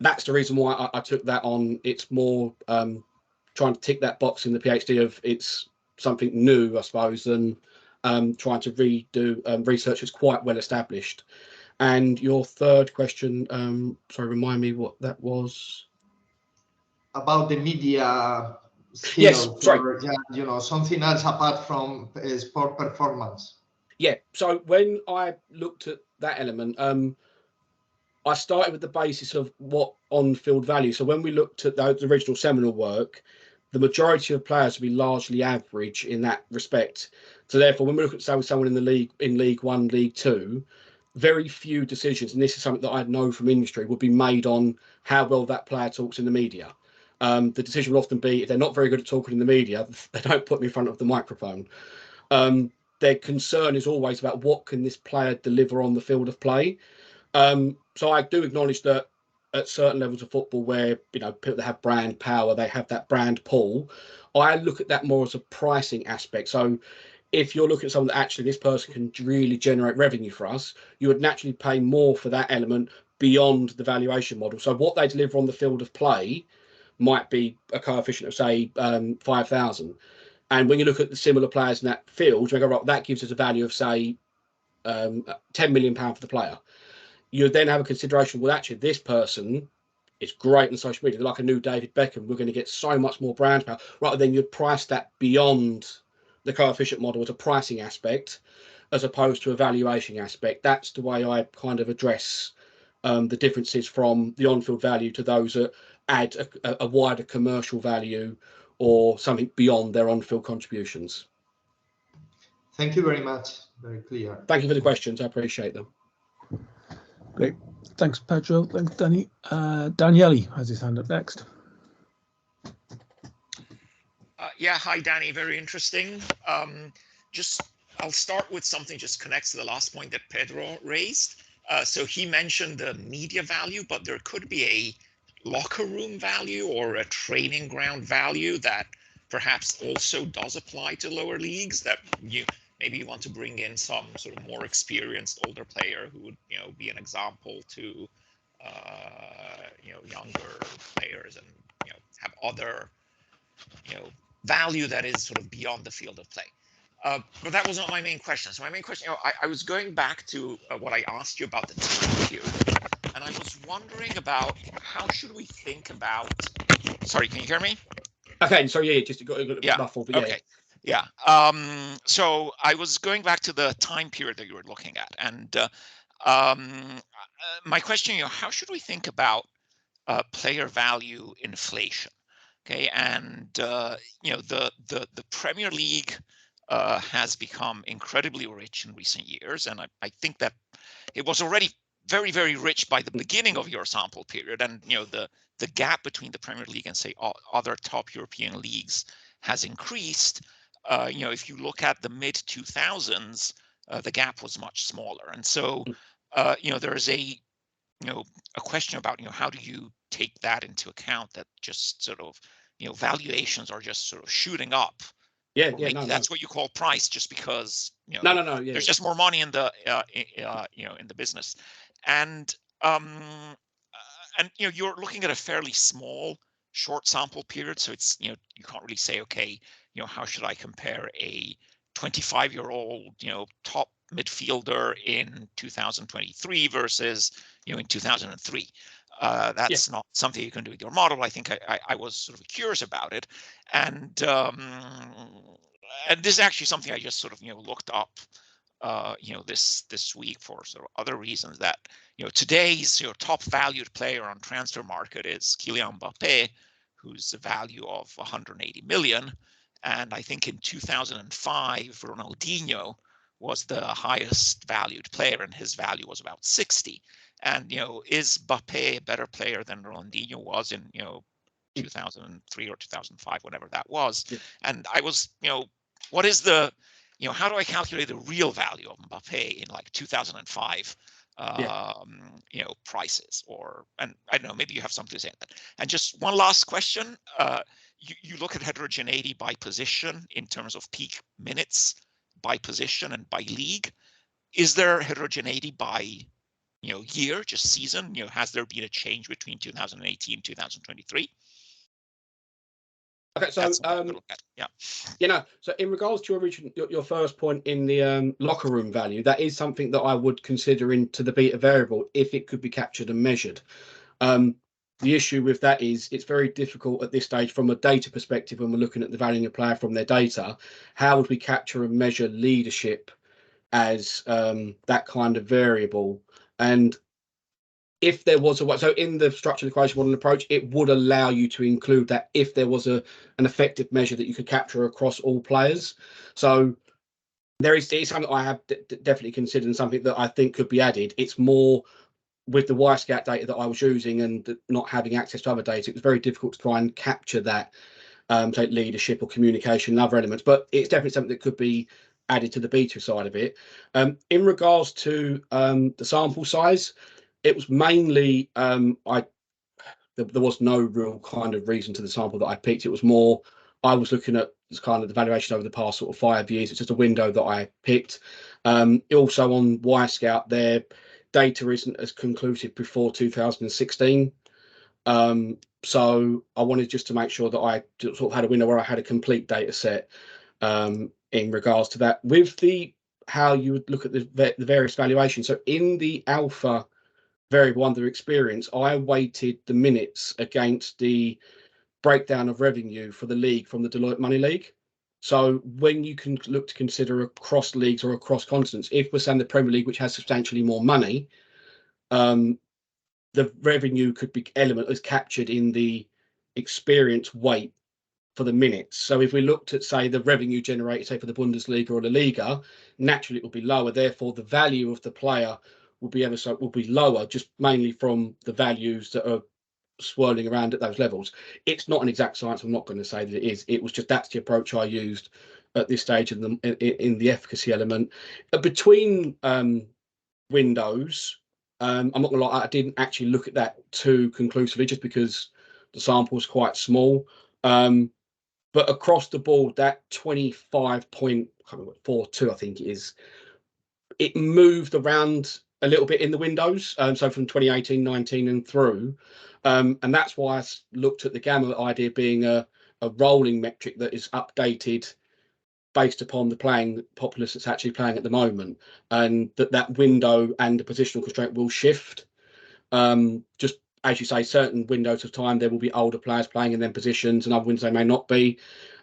that's the reason why I took that on. It's more trying to tick that box in the PhD of it's something new, I suppose, than trying to redo research that's quite well established. And your third question, sorry, remind me what that was. About the media skills, yes, sorry. Or something else apart from sport performance. Yeah, so when I looked at that element, I started with the basis of what on-field value. So when we looked at the original seminal work, the majority of players will be largely average in that respect. So therefore, when we look at, say, someone in the league, in League One, League Two, very few decisions, and this is something that I know from industry, would be made on how well that player talks in the media. The decision will often be, if they're not very good at talking in the media, they don't put me in front of the microphone. Their concern is always about what can this player deliver on the field of play. So I do acknowledge that at certain levels of football where, people that have brand power, they have that brand pull. I look at that more as a pricing aspect. So if you're looking at someone that actually this person can really generate revenue for us, you would naturally pay more for that element beyond the valuation model. So what they deliver on the field of play might be a coefficient of, say, 5,000. And when you look at the similar players in that field, you go, right, that gives us a value of, say, £10 million for the player. You then have a consideration, well, actually, this person is great on social media. They're like a new David Beckham. We're going to get so much more brand power. Rather than you'd price that beyond the coefficient model as a pricing aspect, as opposed to a valuation aspect. That's the way I kind of address the differences from the on-field value to those that add a wider commercial value or something beyond their on-field contributions. Thank you very much. Very clear. Thank you for the questions. I appreciate them. Great. Thanks, Pedro. Thanks, Danny. Daniele has his hand up next. Yeah, hi, Danny. Very interesting. Just I'll start with something just connects to the last point that Pedro raised. So he mentioned the media value, but there could be a locker room value or a training ground value that perhaps also does apply to lower leagues, that maybe you want to bring in some sort of more experienced older player who would be an example to younger players, and have other value that is sort of beyond the field of play. But that was not my main question. So my main question, I was going back to what I asked you about the time period, and I was wondering about how should we think about. Sorry, can you hear me? Okay, so yeah, just got a muffled, but okay. Yeah. So I was going back to the time period that you were looking at, and my question, how should we think about player value inflation? Okay, and the Premier League has become incredibly rich in recent years, and I think that it was already very, very rich by the beginning of your sample period, and the gap between the Premier League and say other top European leagues has increased. If you look at the mid 2000s, the gap was much smaller, and so there is a question about how do you take that into account, that just sort of valuations are just sort of shooting up. That's what you call price, just because there's just more money in the in the business, and you're looking at a fairly small short sample period, so it's you can't really say, okay, how should I compare a 25-year-old top midfielder in 2023 versus in 2003. That's not something you can do with your model. I think I was sort of curious about it, and this is actually something I just sort of looked up this week for sort of other reasons, that today's top valued player on transfer market is Kylian Mbappé, who's a value of 180 million, and I think in 2005 Ronaldinho was the highest valued player, and his value was about 60. And is Mbappé a better player than Ronaldinho was in 2003 or 2005, whatever that was? And I was what is the how do I calculate the real value of Mbappé in like 2005 prices? And I don't know, maybe you have something to say on that. And just one last question, you look at heterogeneity by position in terms of peak minutes by position and by league. Is there heterogeneity by year, just season? Has there been a change between 2018 and 2023? Okay, so so in regards to your first point in the locker room value, that is something that I would consider into the beta variable if it could be captured and measured. The issue with that is it's very difficult at this stage from a data perspective when we're looking at the valuing a player from their data. How would we capture and measure leadership as that kind of variable? And if there was a way, so in the structured equation model approach, it would allow you to include that if there was an effective measure that you could capture across all players. So it's something I have definitely considered and something that I think could be added. It's more with the Y-Scout data that I was using and not having access to other data, it was very difficult to try and capture that, say leadership or communication and other elements, but it's definitely something that could be added to the beta side of it. In regards to the sample size, it was mainly there was no real kind of reason to the sample that I picked. It was more I was looking at kind of the valuation over the past sort of 5 years. It's just a window that I picked. Also on Y-Scout, their data isn't as conclusive before 2016. So I wanted just to make sure that I sort of had a window where I had a complete data set in regards to that. With how you would look at the various valuations. So in the alpha variable under experience, I weighted the minutes against the breakdown of revenue for the league from the Deloitte Money League. So when you can look to consider across leagues or across continents, if we're saying the Premier League, which has substantially more money, the revenue could be element is captured in the experience weight for the minutes. So if we looked at, say, the revenue generated, say, for the Bundesliga or the Liga, naturally it will be lower. Therefore, the value of the player will be lower, just mainly from the values that are swirling around at those levels. It's not an exact science. I'm not going to say that it is. It was just that's the approach I used at this stage in the efficacy element. Between windows, I'm not gonna lie, I didn't actually look at that too conclusively just because the sample is quite small. But across the board, that 25.42, I think it is, it moved around a little bit in the windows. So from 2018, 19 and through. And that's why I looked at the gamma idea being a rolling metric that is updated based upon the playing populace that's actually playing at the moment, and that window and the positional constraint will shift. Just as you say, certain windows of time there will be older players playing in them positions, and other windows they may not be.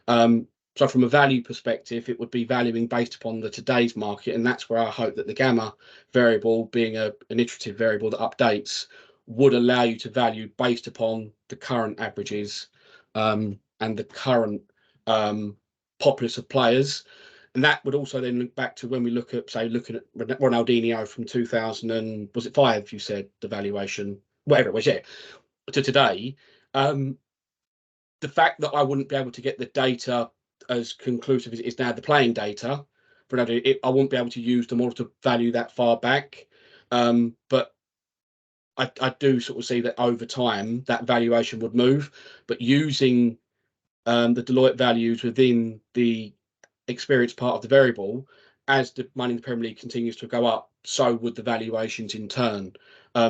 So from a value perspective, it would be valuing based upon the today's market, and that's where I hope that the gamma variable, being an iterative variable that updates, would allow you to value based upon the current averages and the current populace of players. And that would also then look back to when we look at, say, looking at Ronaldinho from 2005, you said, the valuation, whatever it was, yeah, to today. The fact that I wouldn't be able to get the data as conclusive as it is now, the playing data, for Ronaldo, I won't be able to use the model to value that far back. But I do sort of see that over time, that valuation would move. But using the Deloitte values within the experience part of the variable, as the money in the Premier League continues to go up, so would the valuations in turn.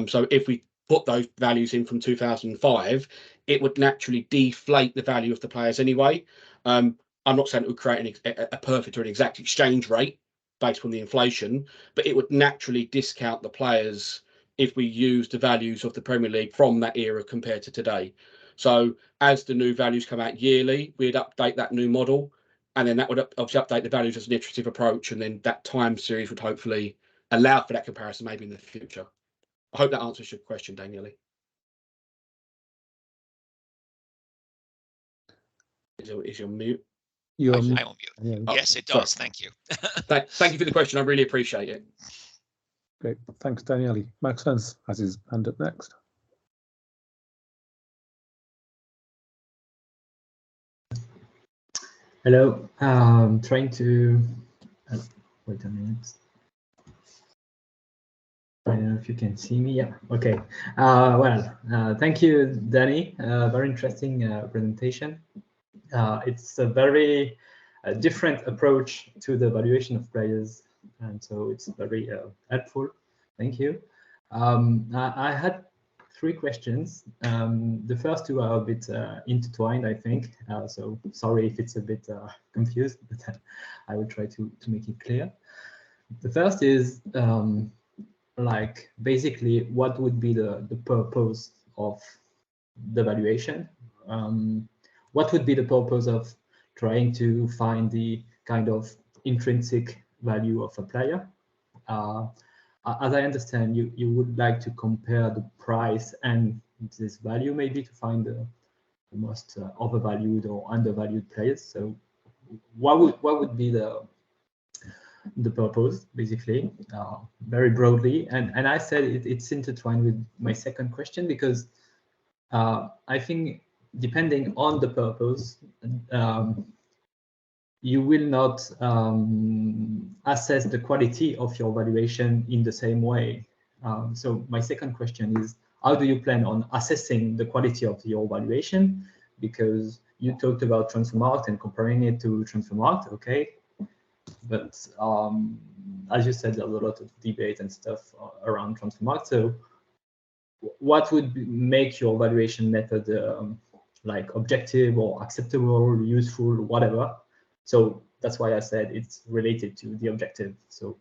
So if we put those values in from 2005, it would naturally deflate the value of the players anyway. I'm not saying it would create a perfect or an exact exchange rate based on the inflation, but it would naturally discount the players if we use the values of the Premier League from that era compared to today. So as the new values come out yearly, we'd update that new model, and then that would obviously update the values as an iterative approach, and then that time series would hopefully allow for that comparison maybe in the future. I hope that answers your question, Daniel. Is your mute? I will mute. Yeah. Yes, it does. Sorry. Thank you. Thank you for the question. I really appreciate it. Great. Thanks, Daniele. Max Hans has his hand up next. Hello. Trying to wait a minute. I don't know if you can see me. Yeah. Okay. Thank you, Danny. Very interesting presentation. It's a very different approach to the valuation of players, and so it's very helpful. Thank you. I had 3 questions. The first 2 are a bit intertwined, I think. So sorry if it's a bit confused, but I will try to make it clear. The first is like basically what would be the purpose of the valuation? What would be the purpose of trying to find the kind of intrinsic value of a player? As I understand, you would like to compare the price and this value maybe to find the most overvalued or undervalued players. So what would be the purpose, basically, very broadly? And I said it's intertwined with my second question, because I think depending on the purpose, you will not assess the quality of your valuation in the same way. So my second question is, how do you plan on assessing the quality of your valuation? Because you talked about Transfermarkt and comparing it to Transfermarkt, okay? But as you said, there's a lot of debate and stuff around Transfermarkt. So what would make your valuation method like objective or acceptable, useful, whatever? So that's why I said it's related to the objective. So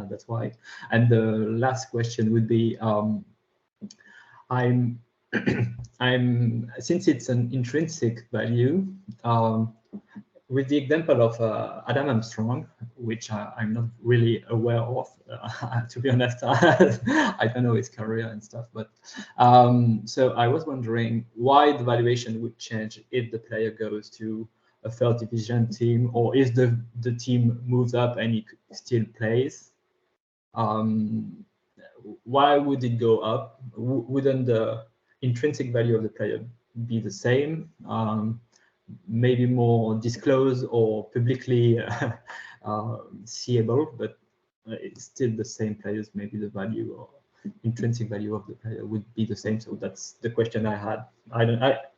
that's why. And the last question would be, since it's an intrinsic value, with the example of Adam Armstrong, which I'm not really aware of, to be honest, I don't know his career and stuff, but so I was wondering why the valuation would change if the player goes to a third division team, or if the team moves up and he still plays. Why would it go up? Wouldn't the intrinsic value of the player be the same? maybe more disclosed or publicly seeable, but it's still the same players. Maybe the value or intrinsic value of the player would be the same. So that's the question I had.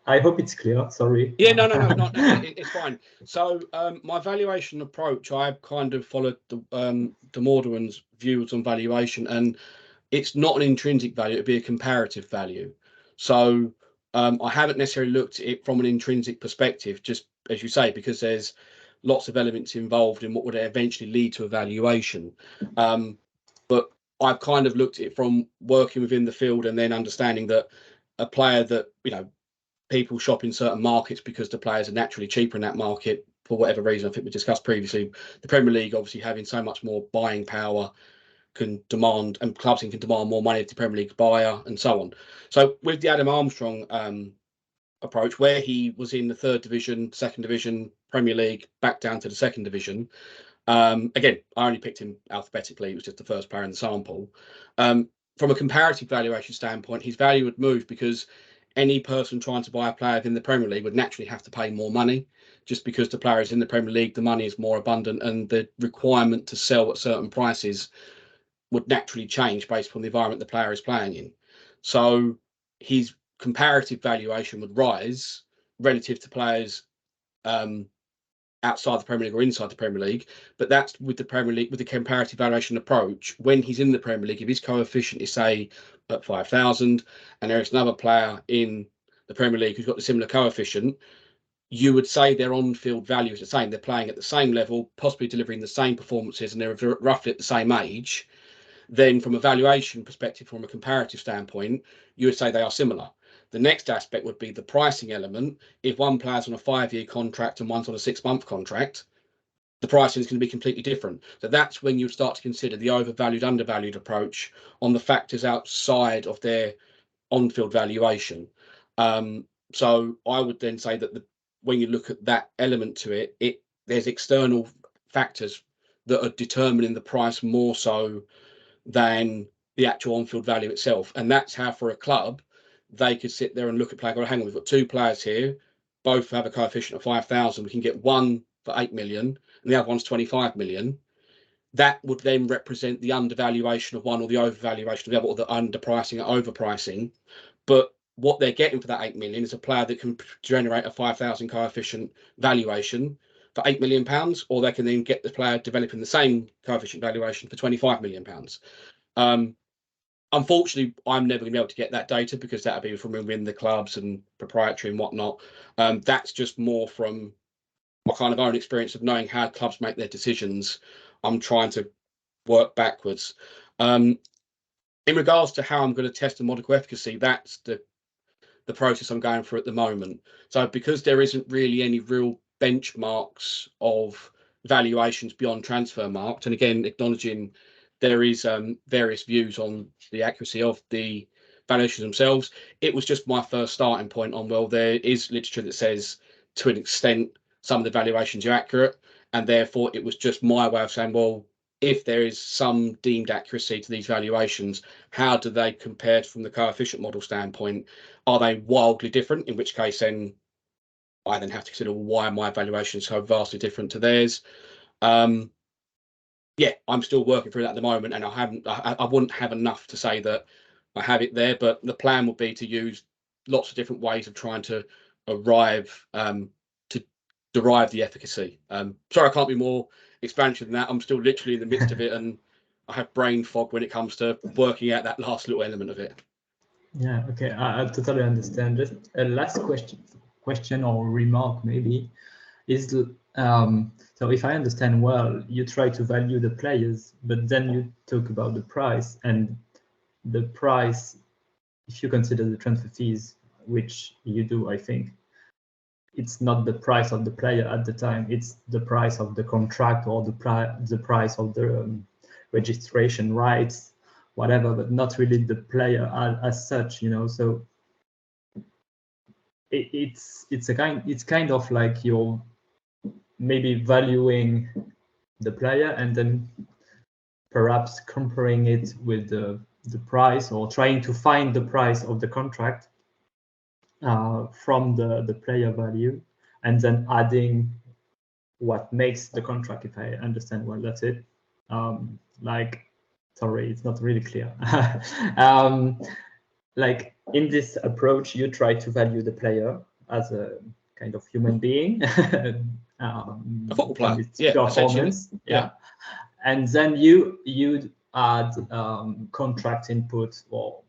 I hope it's clear. Sorry. Yeah, no, it's fine. So my valuation approach, I kind of followed the Mordowan's views on valuation, and it's not an intrinsic value, it'd be a comparative value. So I haven't necessarily looked at it from an intrinsic perspective, just as you say, because there's lots of elements involved in what would eventually lead to a valuation. But I've kind of looked at it from working within the field and then understanding that a player that, you know, people shop in certain markets because the players are naturally cheaper in that market for whatever reason. I think we discussed previously, the Premier League obviously having so much more buying power can demand, and clubs can demand more money if the Premier League's buyer and so on. So with the Adam Armstrong approach, where he was in the 3rd division, 2nd division, Premier League, back down to the 2nd division. Again, I only picked him alphabetically. It was just the first player in the sample. From a comparative valuation standpoint, his value would move because any person trying to buy a player in the Premier League would naturally have to pay more money, just because the player is in the Premier League, the money is more abundant, and the requirement to sell at certain prices would naturally change based on the environment the player is playing in. So his comparative valuation would rise relative to players outside the Premier League or inside the Premier League. But that's with the Premier League, with the comparative valuation approach. When he's in the Premier League, if his coefficient is, say, at 5,000, and there is another player in the Premier League who's got a similar coefficient, you would say their on-field value is the same. They're playing at the same level, possibly delivering the same performances, and they're roughly at the same age. Then from a valuation perspective, from a comparative standpoint, you would say they are similar. The next aspect would be the pricing element. If one player's on a 5-year contract and one's on a 6-month contract, the pricing is going to be completely different. So that's when you start to consider the overvalued, undervalued approach on the factors outside of their on-field valuation. So I would then say that when you look at that element to it, there's external factors that are determining the price more so than the actual on-field value itself. And that's how, for a club, they could sit there and look at players. Well, hang on, we've got 2 players here, both have a coefficient of 5,000. We can get one for 8 million and the other one's 25 million. That would then represent the undervaluation of one or the overvaluation of the other, or the underpricing or overpricing. But what they're getting for that 8 million is a player that can generate a 5,000 coefficient valuation for £8 million, or they can then get the player developing the same coefficient valuation for £25 million. Unfortunately, I'm never going to be able to get that data because that would be from within the clubs and proprietary and whatnot. That's just more from my kind of own experience of knowing how clubs make their decisions. I'm trying to work backwards. In regards to how I'm going to test the model efficacy, that's the process I'm going through at the moment. So because there isn't really any real benchmarks of valuations beyond transfer marked, and again, acknowledging there is various views on the accuracy of the valuations themselves, it was just my first starting point on, well, there is literature that says to an extent some of the valuations are accurate, and therefore it was just my way of saying, well, if there is some deemed accuracy to these valuations, how do they compare from the coefficient model standpoint? Are they wildly different? In which case, then I then have to consider why my valuation is so vastly different to theirs. Yeah, I'm still working through that at the moment, and I wouldn't have enough to say that I have it there. But the plan would be to use lots of different ways of trying to arrive to derive the efficacy. Sorry, I can't be more explanatory than that. I'm still literally in the midst of it, and I have brain fog when it comes to working out that last little element of it. Yeah, okay, I totally understand. Just a last question or remark maybe is, so if I understand well, you try to value the players, but then you talk about the price, and the price, if you consider the transfer fees, which you do, I think, it's not the price of the player at the time, it's the price of the contract or the price of the registration rights, whatever, but not really the player as such, you know. So it's kind of like you're maybe valuing the player and then perhaps comparing it with the price, or trying to find the price of the contract from the player value. and then adding what makes the contract, if I understand well, that's it. Like, sorry, it's not really clear. Like in this approach, you try to value the player as a kind of human being, a football player, yeah, performance, yeah. And then you add contract input or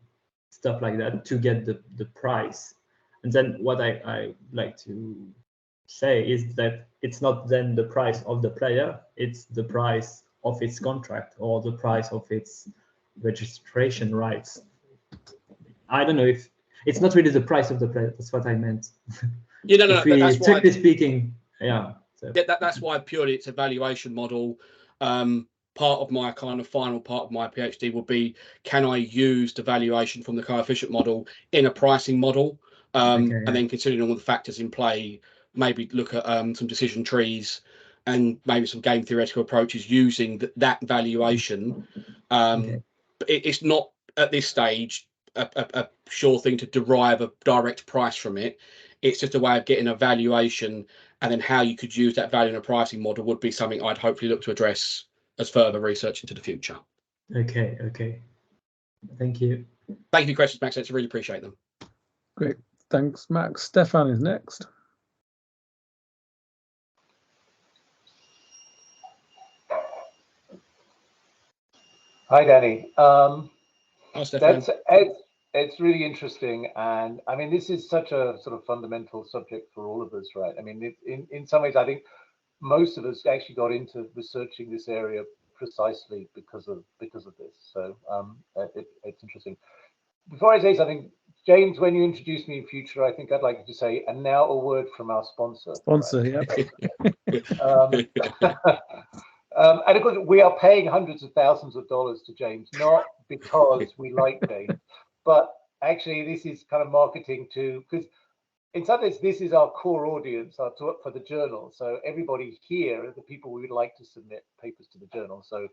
stuff like that to get the price. And then what I like to say is that it's not then the price of the player, it's the price of its contract or the price of its registration rights. I don't know if it's not really the price of the player. That's what I meant. Yeah, no, that's why. Strictly speaking, yeah. So. That's why purely it's a valuation model. Part of my kind of final part of my PhD would be, can I use the valuation from the coefficient model in a pricing model? And then considering all the factors in play, maybe look at some decision trees and maybe some game theoretical approaches using that valuation. But it's not at this stage a sure thing to derive a direct price from it. It's just a way of getting a valuation, and then how you could use that value in a pricing model would be something I'd hopefully look to address as further research into the future. Okay. Thank you. Thank you for your questions, Max. I really appreciate them. Great. Thanks, Max. Stefan is next. Hi, Danny. Hi, Stefan. It's really interesting, and I mean, this is such a sort of fundamental subject for all of us, right? I mean, in some ways, I think most of us actually got into researching this area precisely because of this. So it's interesting. Before I say something, James, when you introduce me in future, I think I'd like you to say, and now a word from our sponsor. Sponsor, right? Yeah. And of course, we are paying hundreds of thousands of dollars to James, not because we like James, but actually this is kind of marketing too, because in some ways, this is our core audience for the journal. So everybody here are the people we would like to submit papers to the journal. So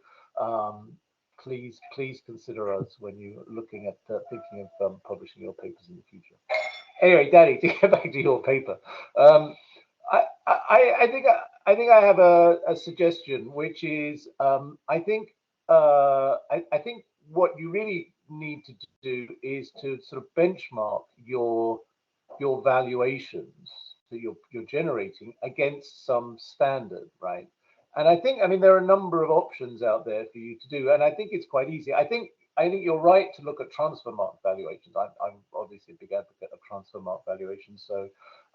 please consider us when you're looking at thinking of publishing your papers in the future. Anyway, Danny, to get back to your paper, I think I have a suggestion, which is I think what you really need to do is to sort of benchmark your valuations that you're generating against some standard, right? And I mean, there are a number of options out there for you to do, and I think it's quite easy. I think you're right to look at transfer mark valuations. I'm obviously a big advocate of transfer mark valuations, so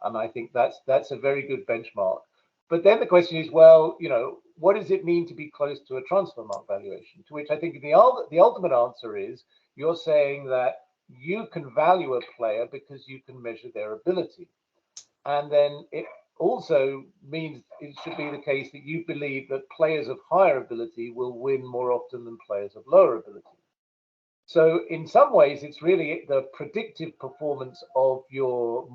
I think that's a very good benchmark. But then the question is, well, you know, what does it mean to be close to a transfer mark valuation? To which I think the ultimate answer is, you're saying that you can value a player because you can measure their ability. And then it also means it should be the case that you believe that players of higher ability will win more often than players of lower ability. So in some ways, it's really the predictive performance of your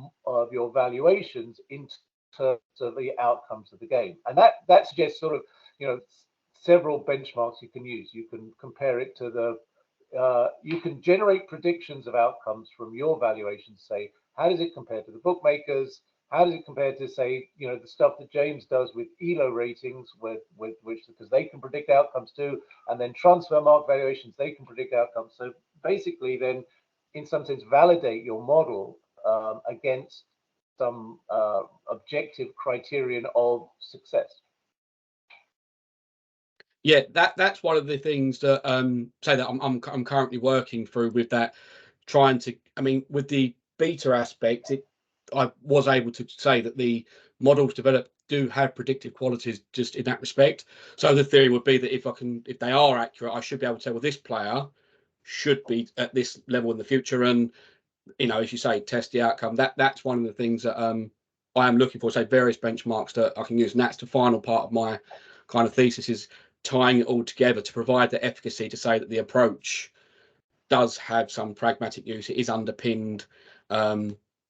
valuations in terms of the outcomes of the game. And that suggests sort of, you know, several benchmarks you can use. You can compare it to the you can generate predictions of outcomes from your valuations. Say, how does it compare to the bookmakers? How does it compare to, say, you know, the stuff that James does with ELO ratings, with which, because they can predict outcomes too, and then transfer mark valuations, they can predict outcomes. So basically, then, in some sense, validate your model against some objective criterion of success. Yeah, that's one of the things that say that I'm currently working through with that, trying to, I mean, with the beta aspect, I was able to say that the models developed do have predictive qualities just in that respect. So the theory would be that if they are accurate, I should be able to say, well, this player should be at this level in the future, and, you know, as you say, test the outcome. That's one of the things that I am looking for, say, various benchmarks that I can use, and that's the final part of my kind of thesis, is tying it all together to provide the efficacy to say that the approach does have some pragmatic use. It is underpinned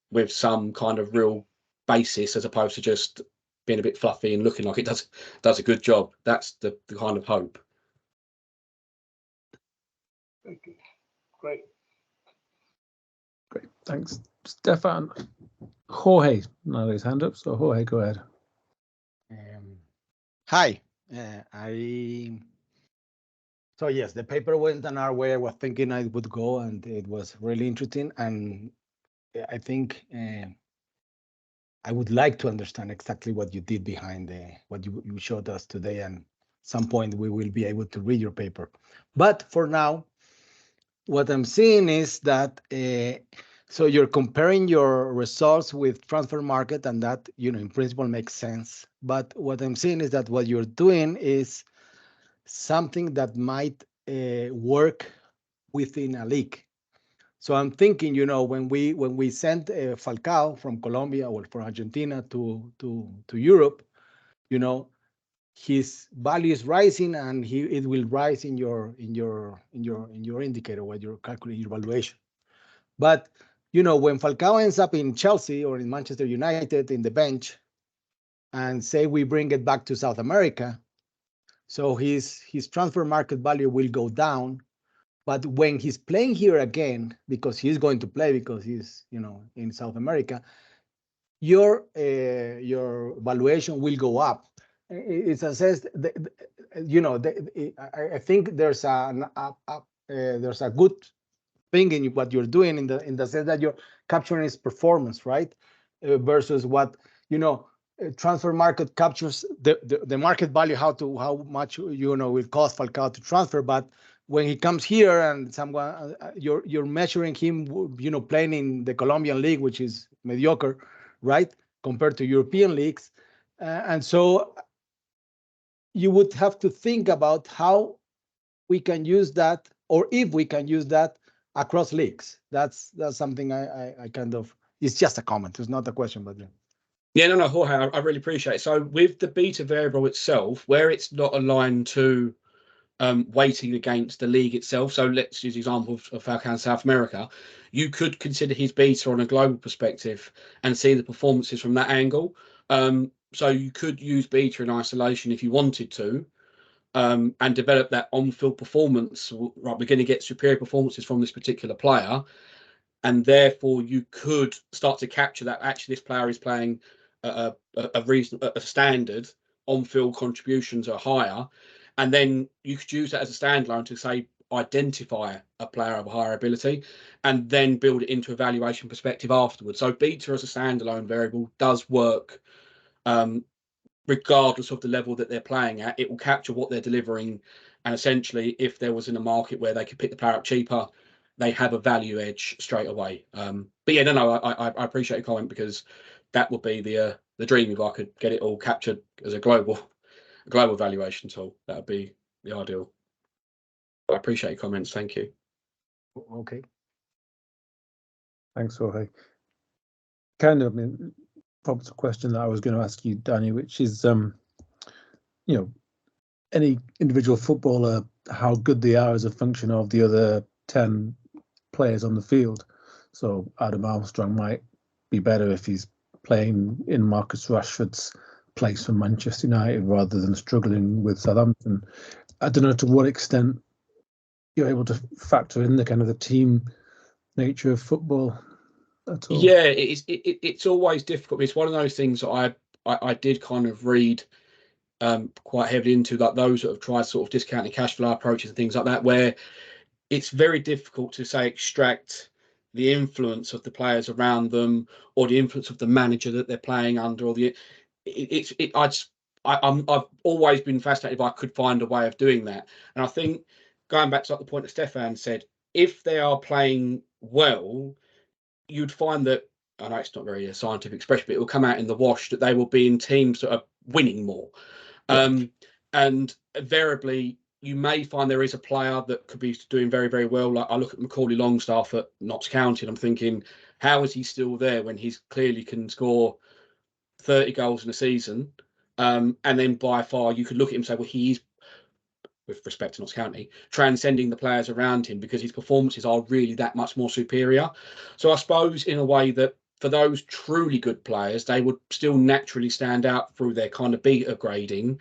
with some kind of real basis, as opposed to just being a bit fluffy and looking like it does a good job. That's the kind of hope. Great. Great. Thanks, Stefan. Jorge now his hand up. So Jorge, go ahead. Hi. So yes, the paper went another way I was thinking I would go, and it was really interesting. And I think I would like to understand exactly what you did behind what you showed us today. And some point we will be able to read your paper. But for now, what I'm seeing is that so you're comparing your results with transfer market, and that, in principle makes sense. But what I'm seeing is that what you're doing is something that might work within a league. So I'm thinking, when we sent Falcao from Colombia or from Argentina to Europe, his value is rising, and it will rise in your indicator, what you're calculating your valuation. But when Falcao ends up in Chelsea or in Manchester United in the bench, and say we bring it back to South America, so his transfer market value will go down. But when he's playing here again, because he's going to play because he's in South America, your valuation will go up. It's assessed. I think there's a good thing in what you're doing in the sense that you're capturing his performance, right? Versus what transfer market captures the market value, how much will cost Falcao to transfer. But when he comes here and someone you're measuring him, playing in the Colombian league, which is mediocre, right, compared to European leagues, and so you would have to think about how we can use that, or if we can use that across leagues. That's something I kind of, it's just a comment. It's not a question, but yeah. Yeah, no, Jorge, I really appreciate it. So with the beta variable itself, where it's not aligned to weighting against the league itself. So let's use the example of Falcao in South America. You could consider his beta on a global perspective and see the performances from that angle. So you could use beta in isolation if you wanted to, and develop that on-field performance. Right, we're going to get superior performances from this particular player, and therefore you could start to capture that actually this player is playing a standard, on-field contributions are higher, and then you could use that as a standalone to say identify a player of a higher ability and then build it into a valuation perspective afterwards. So beta as a standalone variable does work regardless of the level that they're playing at. It will capture what they're delivering, and essentially if there was in a market where they could pick the player up cheaper, they have a value edge straight away. But yeah, no, I appreciate your comment, because that would be the dream if I could get it all captured as a global valuation tool. That would be the ideal. I appreciate your comments. Thank you. Okay. Thanks, Jorge. Kind of, prompts a question that I was going to ask you, Danny, which is, any individual footballer, how good they are as a function of the other 10 players on the field. So Adam Armstrong might be better if he's playing in Marcus Rashford's place for Manchester United rather than struggling with Southampton. I don't know to what extent you're able to factor in the kind of the team nature of football at all. Yeah, it's always difficult. It's one of those things that I did kind of read quite heavily into, like those that have tried sort of discounting cash flow approaches and things like that, where it's very difficult to say extract the influence of the players around them or the influence of the manager that they're playing under, or I've always been fascinated if I could find a way of doing that. And I think going back to like the point that Stefan said, if they are playing well, you'd find that, I know it's not very a scientific expression, but it will come out in the wash that they will be in teams that are winning more. Yeah. And invariably, you may find there is a player that could be doing very, very well. Like I look at Macaulay Longstaff at Notts County, and I'm thinking, how is he still there when he's clearly can score 30 goals in a season? And then by far, you could look at him and say, well, he's, with respect to Notts County, transcending the players around him because his performances are really that much more superior. So I suppose in a way that for those truly good players, they would still naturally stand out through their kind of beta grading.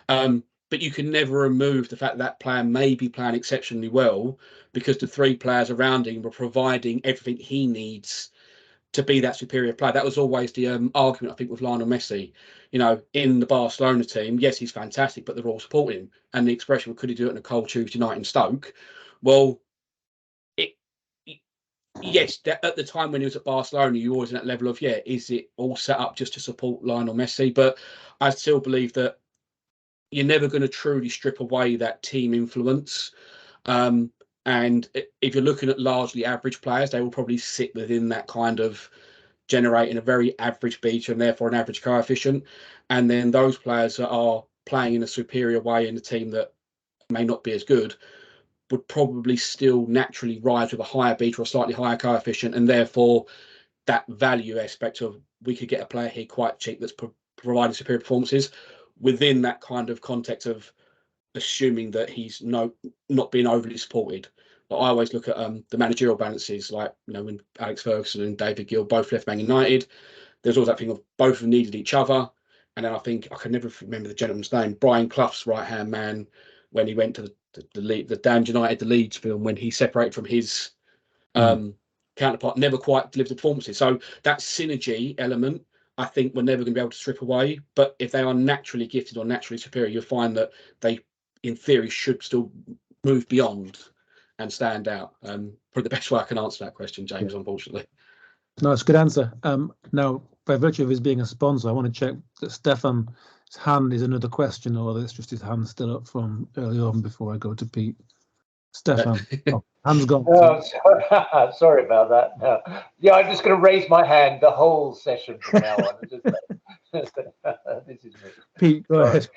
But you can never remove the fact that player may be playing exceptionally well because the three players around him were providing everything he needs to be that superior player. That was always the argument, I think, with Lionel Messi. You know, in the Barcelona team, yes, he's fantastic, but they're all supporting him. And the expression, well, could he do it on a cold Tuesday night in Stoke? Well, yes, at the time when he was at Barcelona, you were always in that level of, yeah, is it all set up just to support Lionel Messi? But I still believe that you're never going to truly strip away that team influence. And if you're looking at largely average players, they will probably sit within that kind of generating a very average beta and therefore an average coefficient. And then those players that are playing in a superior way in a team that may not be as good would probably still naturally rise with a higher beta or slightly higher coefficient. And therefore that value aspect of we could get a player here quite cheap that's providing superior performances within that kind of context of assuming that he's not being overly supported. But I always look at the managerial balances, like, you know, when Alex Ferguson and David Gill both left Man United, there's always that thing of both of them needed each other. And then I think, I can never remember the gentleman's name, Brian Clough's right-hand man, when he went to the Damned United, the Leeds film, when he separated from his counterpart, never quite delivered the performances. So that synergy element, I think we're never going to be able to strip away. But if they are naturally gifted or naturally superior, you'll find that they, in theory, should still move beyond and stand out. Probably the best way I can answer that question, James, unfortunately. No, it's a good answer. Now, by virtue of his being a sponsor, I want to check that Stefan's hand is another question, or it's just his hand still up from early on before I go to Pete. Stefan, hand's gone. Oh, sorry about that. No. Yeah, I'm just going to raise my hand the whole session from now on. This is me. Pete, go ahead.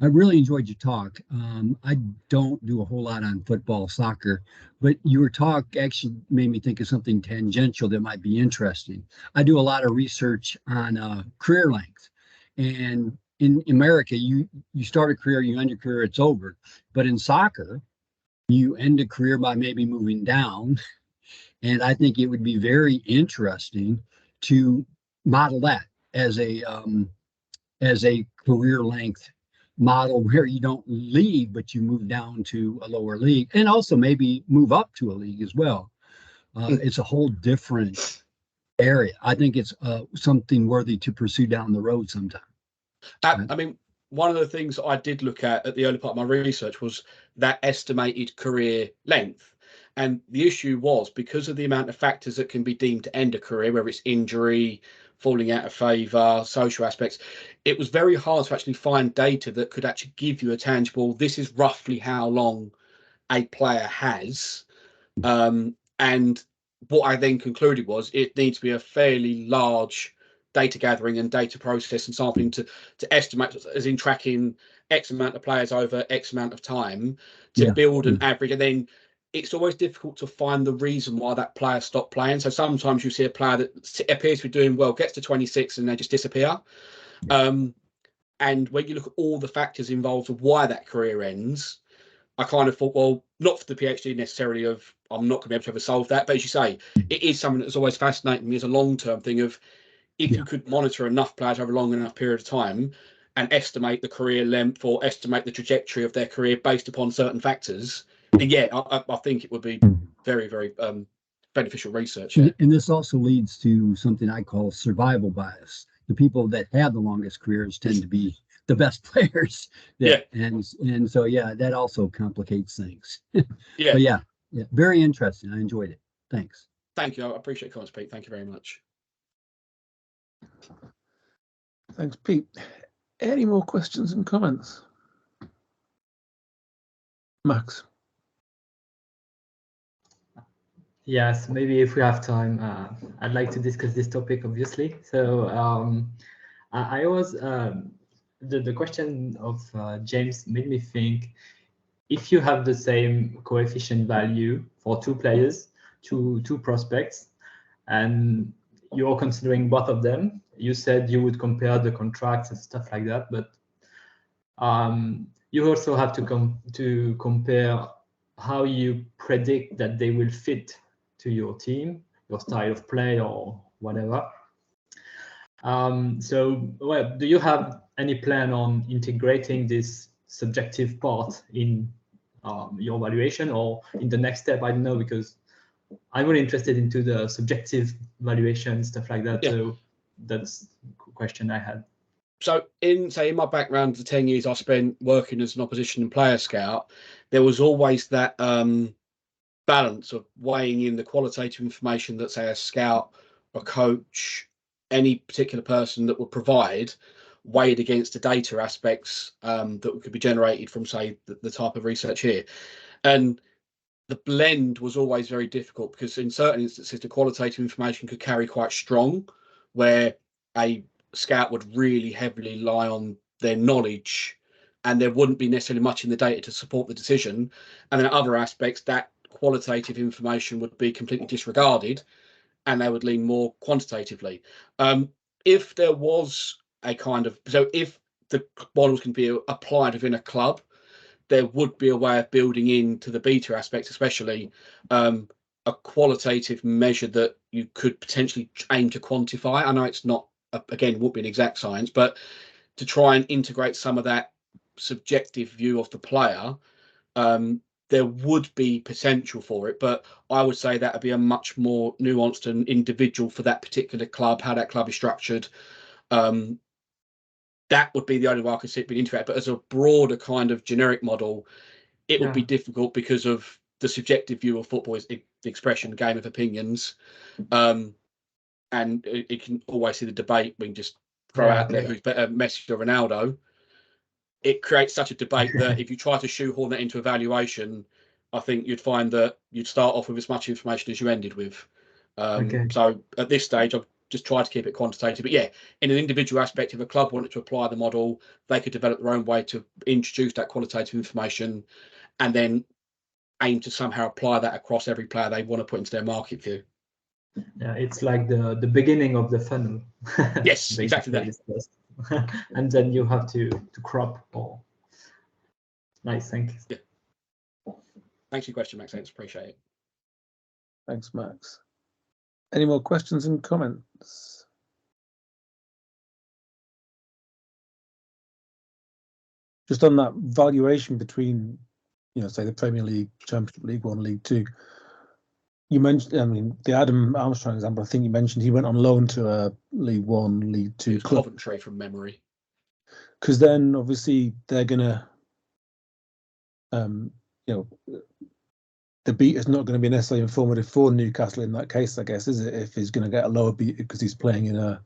I really enjoyed your talk. I don't do a whole lot on football, soccer, but your talk actually made me think of something tangential that might be interesting. I do a lot of research on career length, and in America, you start a career, you end your career, it's over. But in soccer, you end a career by maybe moving down, and I think it would be very interesting to model that as a career length model where you don't leave, but you move down to a lower league, and also maybe move up to a league as well. It's a whole different area. I think it's something worthy to pursue down the road sometime. I mean, one of the things I did look at the early part of my research was that estimated career length. And the issue was, because of the amount of factors that can be deemed to end a career, whether it's injury, falling out of favour, social aspects, it was very hard to actually find data that could actually give you a tangible, this is roughly how long a player has. And what I then concluded was it needs to be a fairly large data gathering and data process and sampling to estimate, as in tracking X amount of players over X amount of time to build an average. And then it's always difficult to find the reason why that player stopped playing. So sometimes you see a player that appears to be doing well, gets to 26 and they just disappear. And when you look at all the factors involved of why that career ends, I kind of thought, well, not for the PhD necessarily of I'm not going to be able to ever solve that. But as you say, it is something that's always fascinating me as a long-term thing of if you could monitor enough players over a long enough period of time and estimate the career length or estimate the trajectory of their career based upon certain factors, then I think it would be very, very beneficial research. And this also leads to something I call survival bias. The people that have the longest careers tend to be the best players. And so, that also complicates things. But very interesting. I enjoyed it. Thanks. Thank you. I appreciate your comments, Pete. Thank you very much. Thanks, Pete. Any more questions and comments? Max? Yes, maybe if we have time, I'd like to discuss this topic, obviously. So I was, the question of James made me think, if you have the same coefficient value for two players, two prospects, and you're considering both of them, you said you would compare the contracts and stuff like that, but you also have to compare how you predict that they will fit to your team, your style of play or whatever. So, do you have any plan on integrating this subjective part in your evaluation, or in the next step? I don't know, because I'm really interested into the subjective valuation, stuff like that. Yeah. So that's a question I had. So in my background, the 10 years I spent working as an opposition and player scout, there was always that balance of weighing in the qualitative information that, say, a scout, a coach, any particular person that would provide, weighed against the data aspects that could be generated from, say, the type of research here. And the blend was always very difficult, because in certain instances the qualitative information could carry quite strong, where a scout would really heavily rely on their knowledge and there wouldn't be necessarily much in the data to support the decision. And then other aspects, that qualitative information would be completely disregarded and they would lean more quantitatively. If there was a kind of, so if the models can be applied within a club, there would be a way of building into the beta aspects, especially a qualitative measure that you could potentially aim to quantify. I know it's not, again, won't be an exact science, but to try and integrate some of that subjective view of the player, there would be potential for it, but I would say that would be a much more nuanced and individual for that particular club, how that club is structured. That would be the only way I could see it being integrated. But as a broader kind of generic model, it would be difficult because of the subjective view of football is the expression, game of opinions. And it can always see the debate. We can just throw out there who's better, Messi or Ronaldo. It creates such a debate that if you try to shoehorn that into evaluation, I think you'd find that you'd start off with as much information as you ended with. So at this stage, I've just tried to keep it quantitative. But yeah, in an individual aspect, if a club wanted to apply the model, they could develop their own way to introduce that qualitative information and then aim to somehow apply that across every player they want to put into their market view. Yeah, it's like the beginning of the funnel. Yes, exactly that. And then you have to crop all. Nice, thanks. Yeah. Thanks for your question, Max. Thanks, appreciate it. Thanks, Max. Any more questions and comments? Just on that valuation between, say the Premier League, Championship, League One, League Two. You mentioned, I mean, the Adam Armstrong example. I think you mentioned he went on loan to a League One, League Two club. Coventry from memory. Because then, obviously, they're gonna, the beat is not going to be necessarily informative for Newcastle in that case, I guess, is it? If he's going to get a lower beat because he's playing in a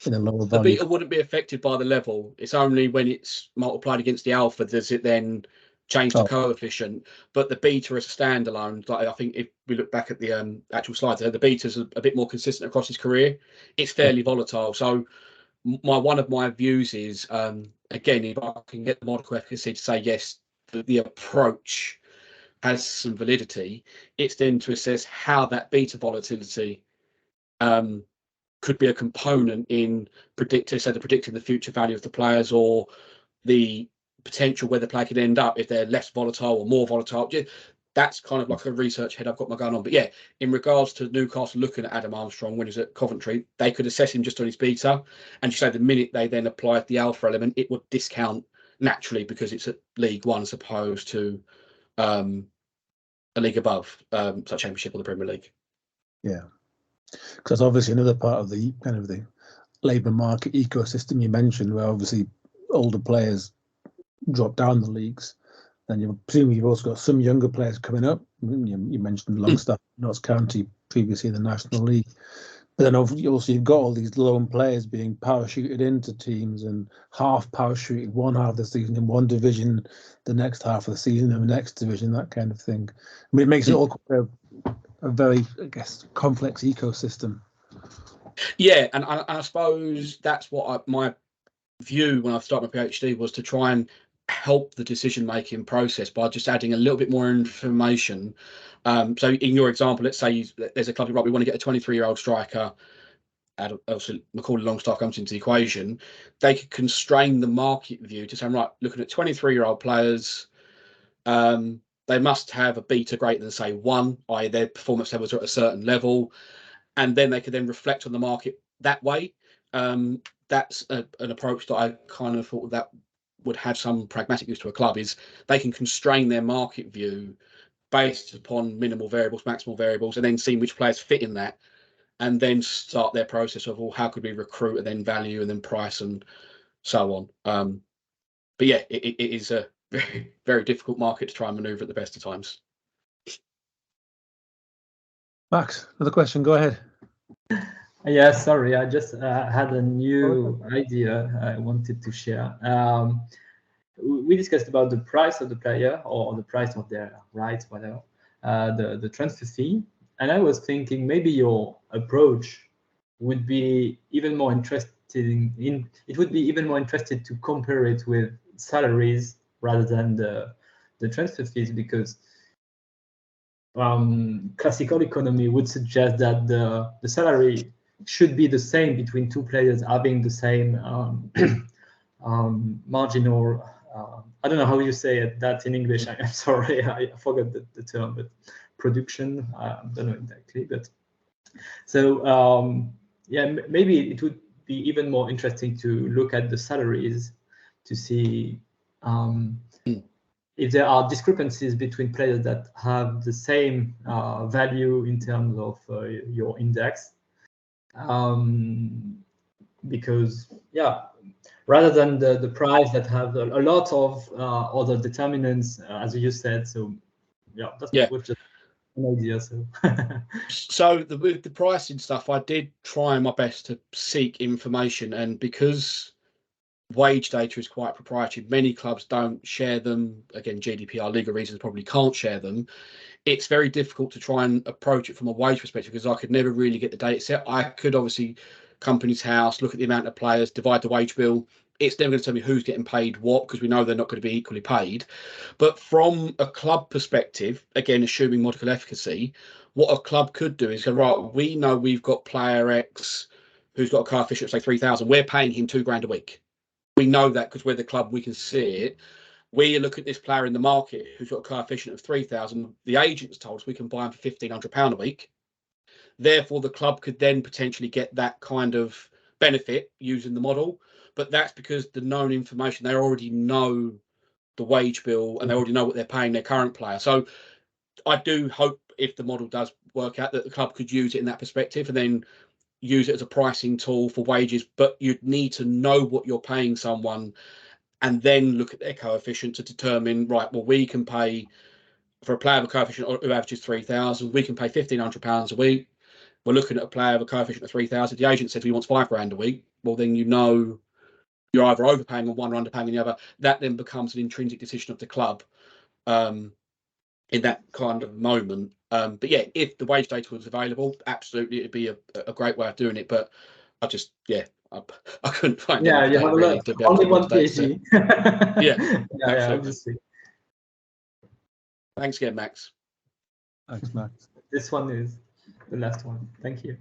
lower value. The beta wouldn't be affected by the level. It's only when it's multiplied against the alpha does it then change the coefficient. But the beta is a standalone. Like I think if we look back at the actual slides, the beta's a bit more consistent across his career. It's fairly volatile. So one of my views is, again, if I can get the model efficacy to say yes, the approach has some validity, it's then to assess how that beta volatility could be a component in predicting the future value of the players, or the potential where the player could end up if they're less volatile or more volatile. That's kind of like a research head I've got my gun on. But yeah, in regards to Newcastle looking at Adam Armstrong when he was at Coventry, they could assess him just on his beta, and you say the minute they then applied the alpha element, it would discount naturally because it's at League One as opposed to a league above, such Championship or the Premier League. Yeah, because obviously another part of the kind of the labour market ecosystem you mentioned, where obviously older players drop down the leagues, then you presumably you've also got some younger players coming up. You mentioned Longstaff, Notts County, previously in the National League. But then also you've got all these lone players being parachuted into teams and half parachuted one half of the season in one division, the next half of the season in the next division, that kind of thing. I mean, it makes it all a very, I guess, complex ecosystem. Yeah, and I suppose that's what my view when I started my PhD was to try and help the decision-making process by just adding a little bit more information. So in your example, let's say there's a club, right, we want to get a 23-year-old striker, obviously Macaulay Longstaff comes into the equation. They could constrain the market view to say, right, looking at 23-year-old players, they must have a beta greater than, say, 1, i.e. their performance levels are at a certain level, and then they could then reflect on the market that way. That's an approach that I kind of thought that would have some pragmatic use to a club, is they can constrain their market view based upon minimal variables, maximal variables, and then seeing which players fit in that, and then start their process of, well, how could we recruit and then value and then price and so on. But yeah, it is a very, very difficult market to try and maneuver at the best of times. Max, another question. Go ahead. Yeah, sorry, I just had a new idea I wanted to share. We discussed about the price of the player or the price of their rights, whatever, the transfer fee. And I was thinking maybe your approach would be even more interested it would be even more interested to compare it with salaries rather than the transfer fees, because classical economy would suggest that the salary should be the same between two players having the same marginal, I don't know how you say it, that in English. I'm sorry, I forgot the term, but production, I don't know exactly. But so yeah, maybe it would be even more interesting to look at the salaries to see if there are discrepancies between players that have the same value in terms of your index. Because yeah, rather than the price that have a lot of other determinants, as you said. So yeah, that's just an idea. So so with the pricing stuff, I did try my best to seek information, and because wage data is quite proprietary, many clubs don't share them. Again, GDPR legal reasons probably can't share them. It's very difficult to try and approach it from a wage perspective, because I could never really get the data set. I could obviously Company's House, look at the amount of players, divide the wage bill. It's never going to tell me who's getting paid what, because we know they're not going to be equally paid. But from a club perspective, again, assuming modical efficacy, what a club could do is go, right, we know we've got player X who's got a coefficient of say 3,000. We're paying him £2,000 a week. We know that because we're the club, we can see it. We look at this player in the market who's got a coefficient of 3,000. The agent's told us we can buy him for £1,500 a week. Therefore, the club could then potentially get that kind of benefit using the model. But that's because the known information, they already know the wage bill and they already know what they're paying their current player. So I do hope, if the model does work out, that the club could use it in that perspective and then use it as a pricing tool for wages. But you'd need to know what you're paying someone and then look at their coefficient to determine, right, well, we can pay for a player of a coefficient who averages 3,000, we can pay £1,500 a week. We're looking at a player of a coefficient of 3,000. The agent says he wants £5,000 a week. Well, then you know you're either overpaying on one or underpaying on the other. That then becomes an intrinsic decision of the club in that kind of moment. But yeah, if the wage data was available, absolutely, it'd be a great way of doing it. But I just, I couldn't find you have really to be able only to one PhD. Yeah, obviously. Thanks again, Max. Thanks, Max. This one is the last one. Thank you.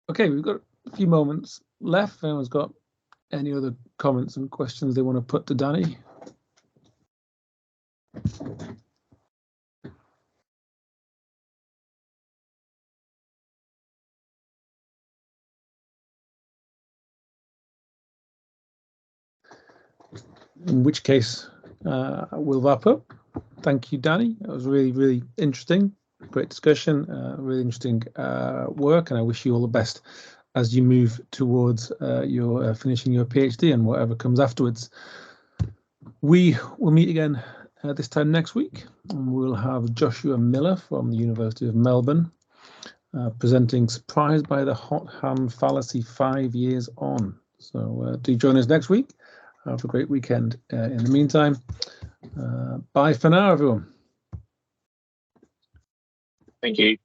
Okay, we've got a few moments left. If anyone's got any other comments and questions they want to put to Danny? In which case, we'll wrap up. Thank you, Danny. That was really, really interesting. Great discussion, really interesting work, and I wish you all the best as you move towards your finishing your PhD and whatever comes afterwards. We will meet again this time next week, and we'll have Joshua Miller from the University of Melbourne presenting Surprised by the Hot Ham Fallacy 5 years on. So do join us next week. Have a great weekend in the meantime. Bye for now, everyone. Thank you.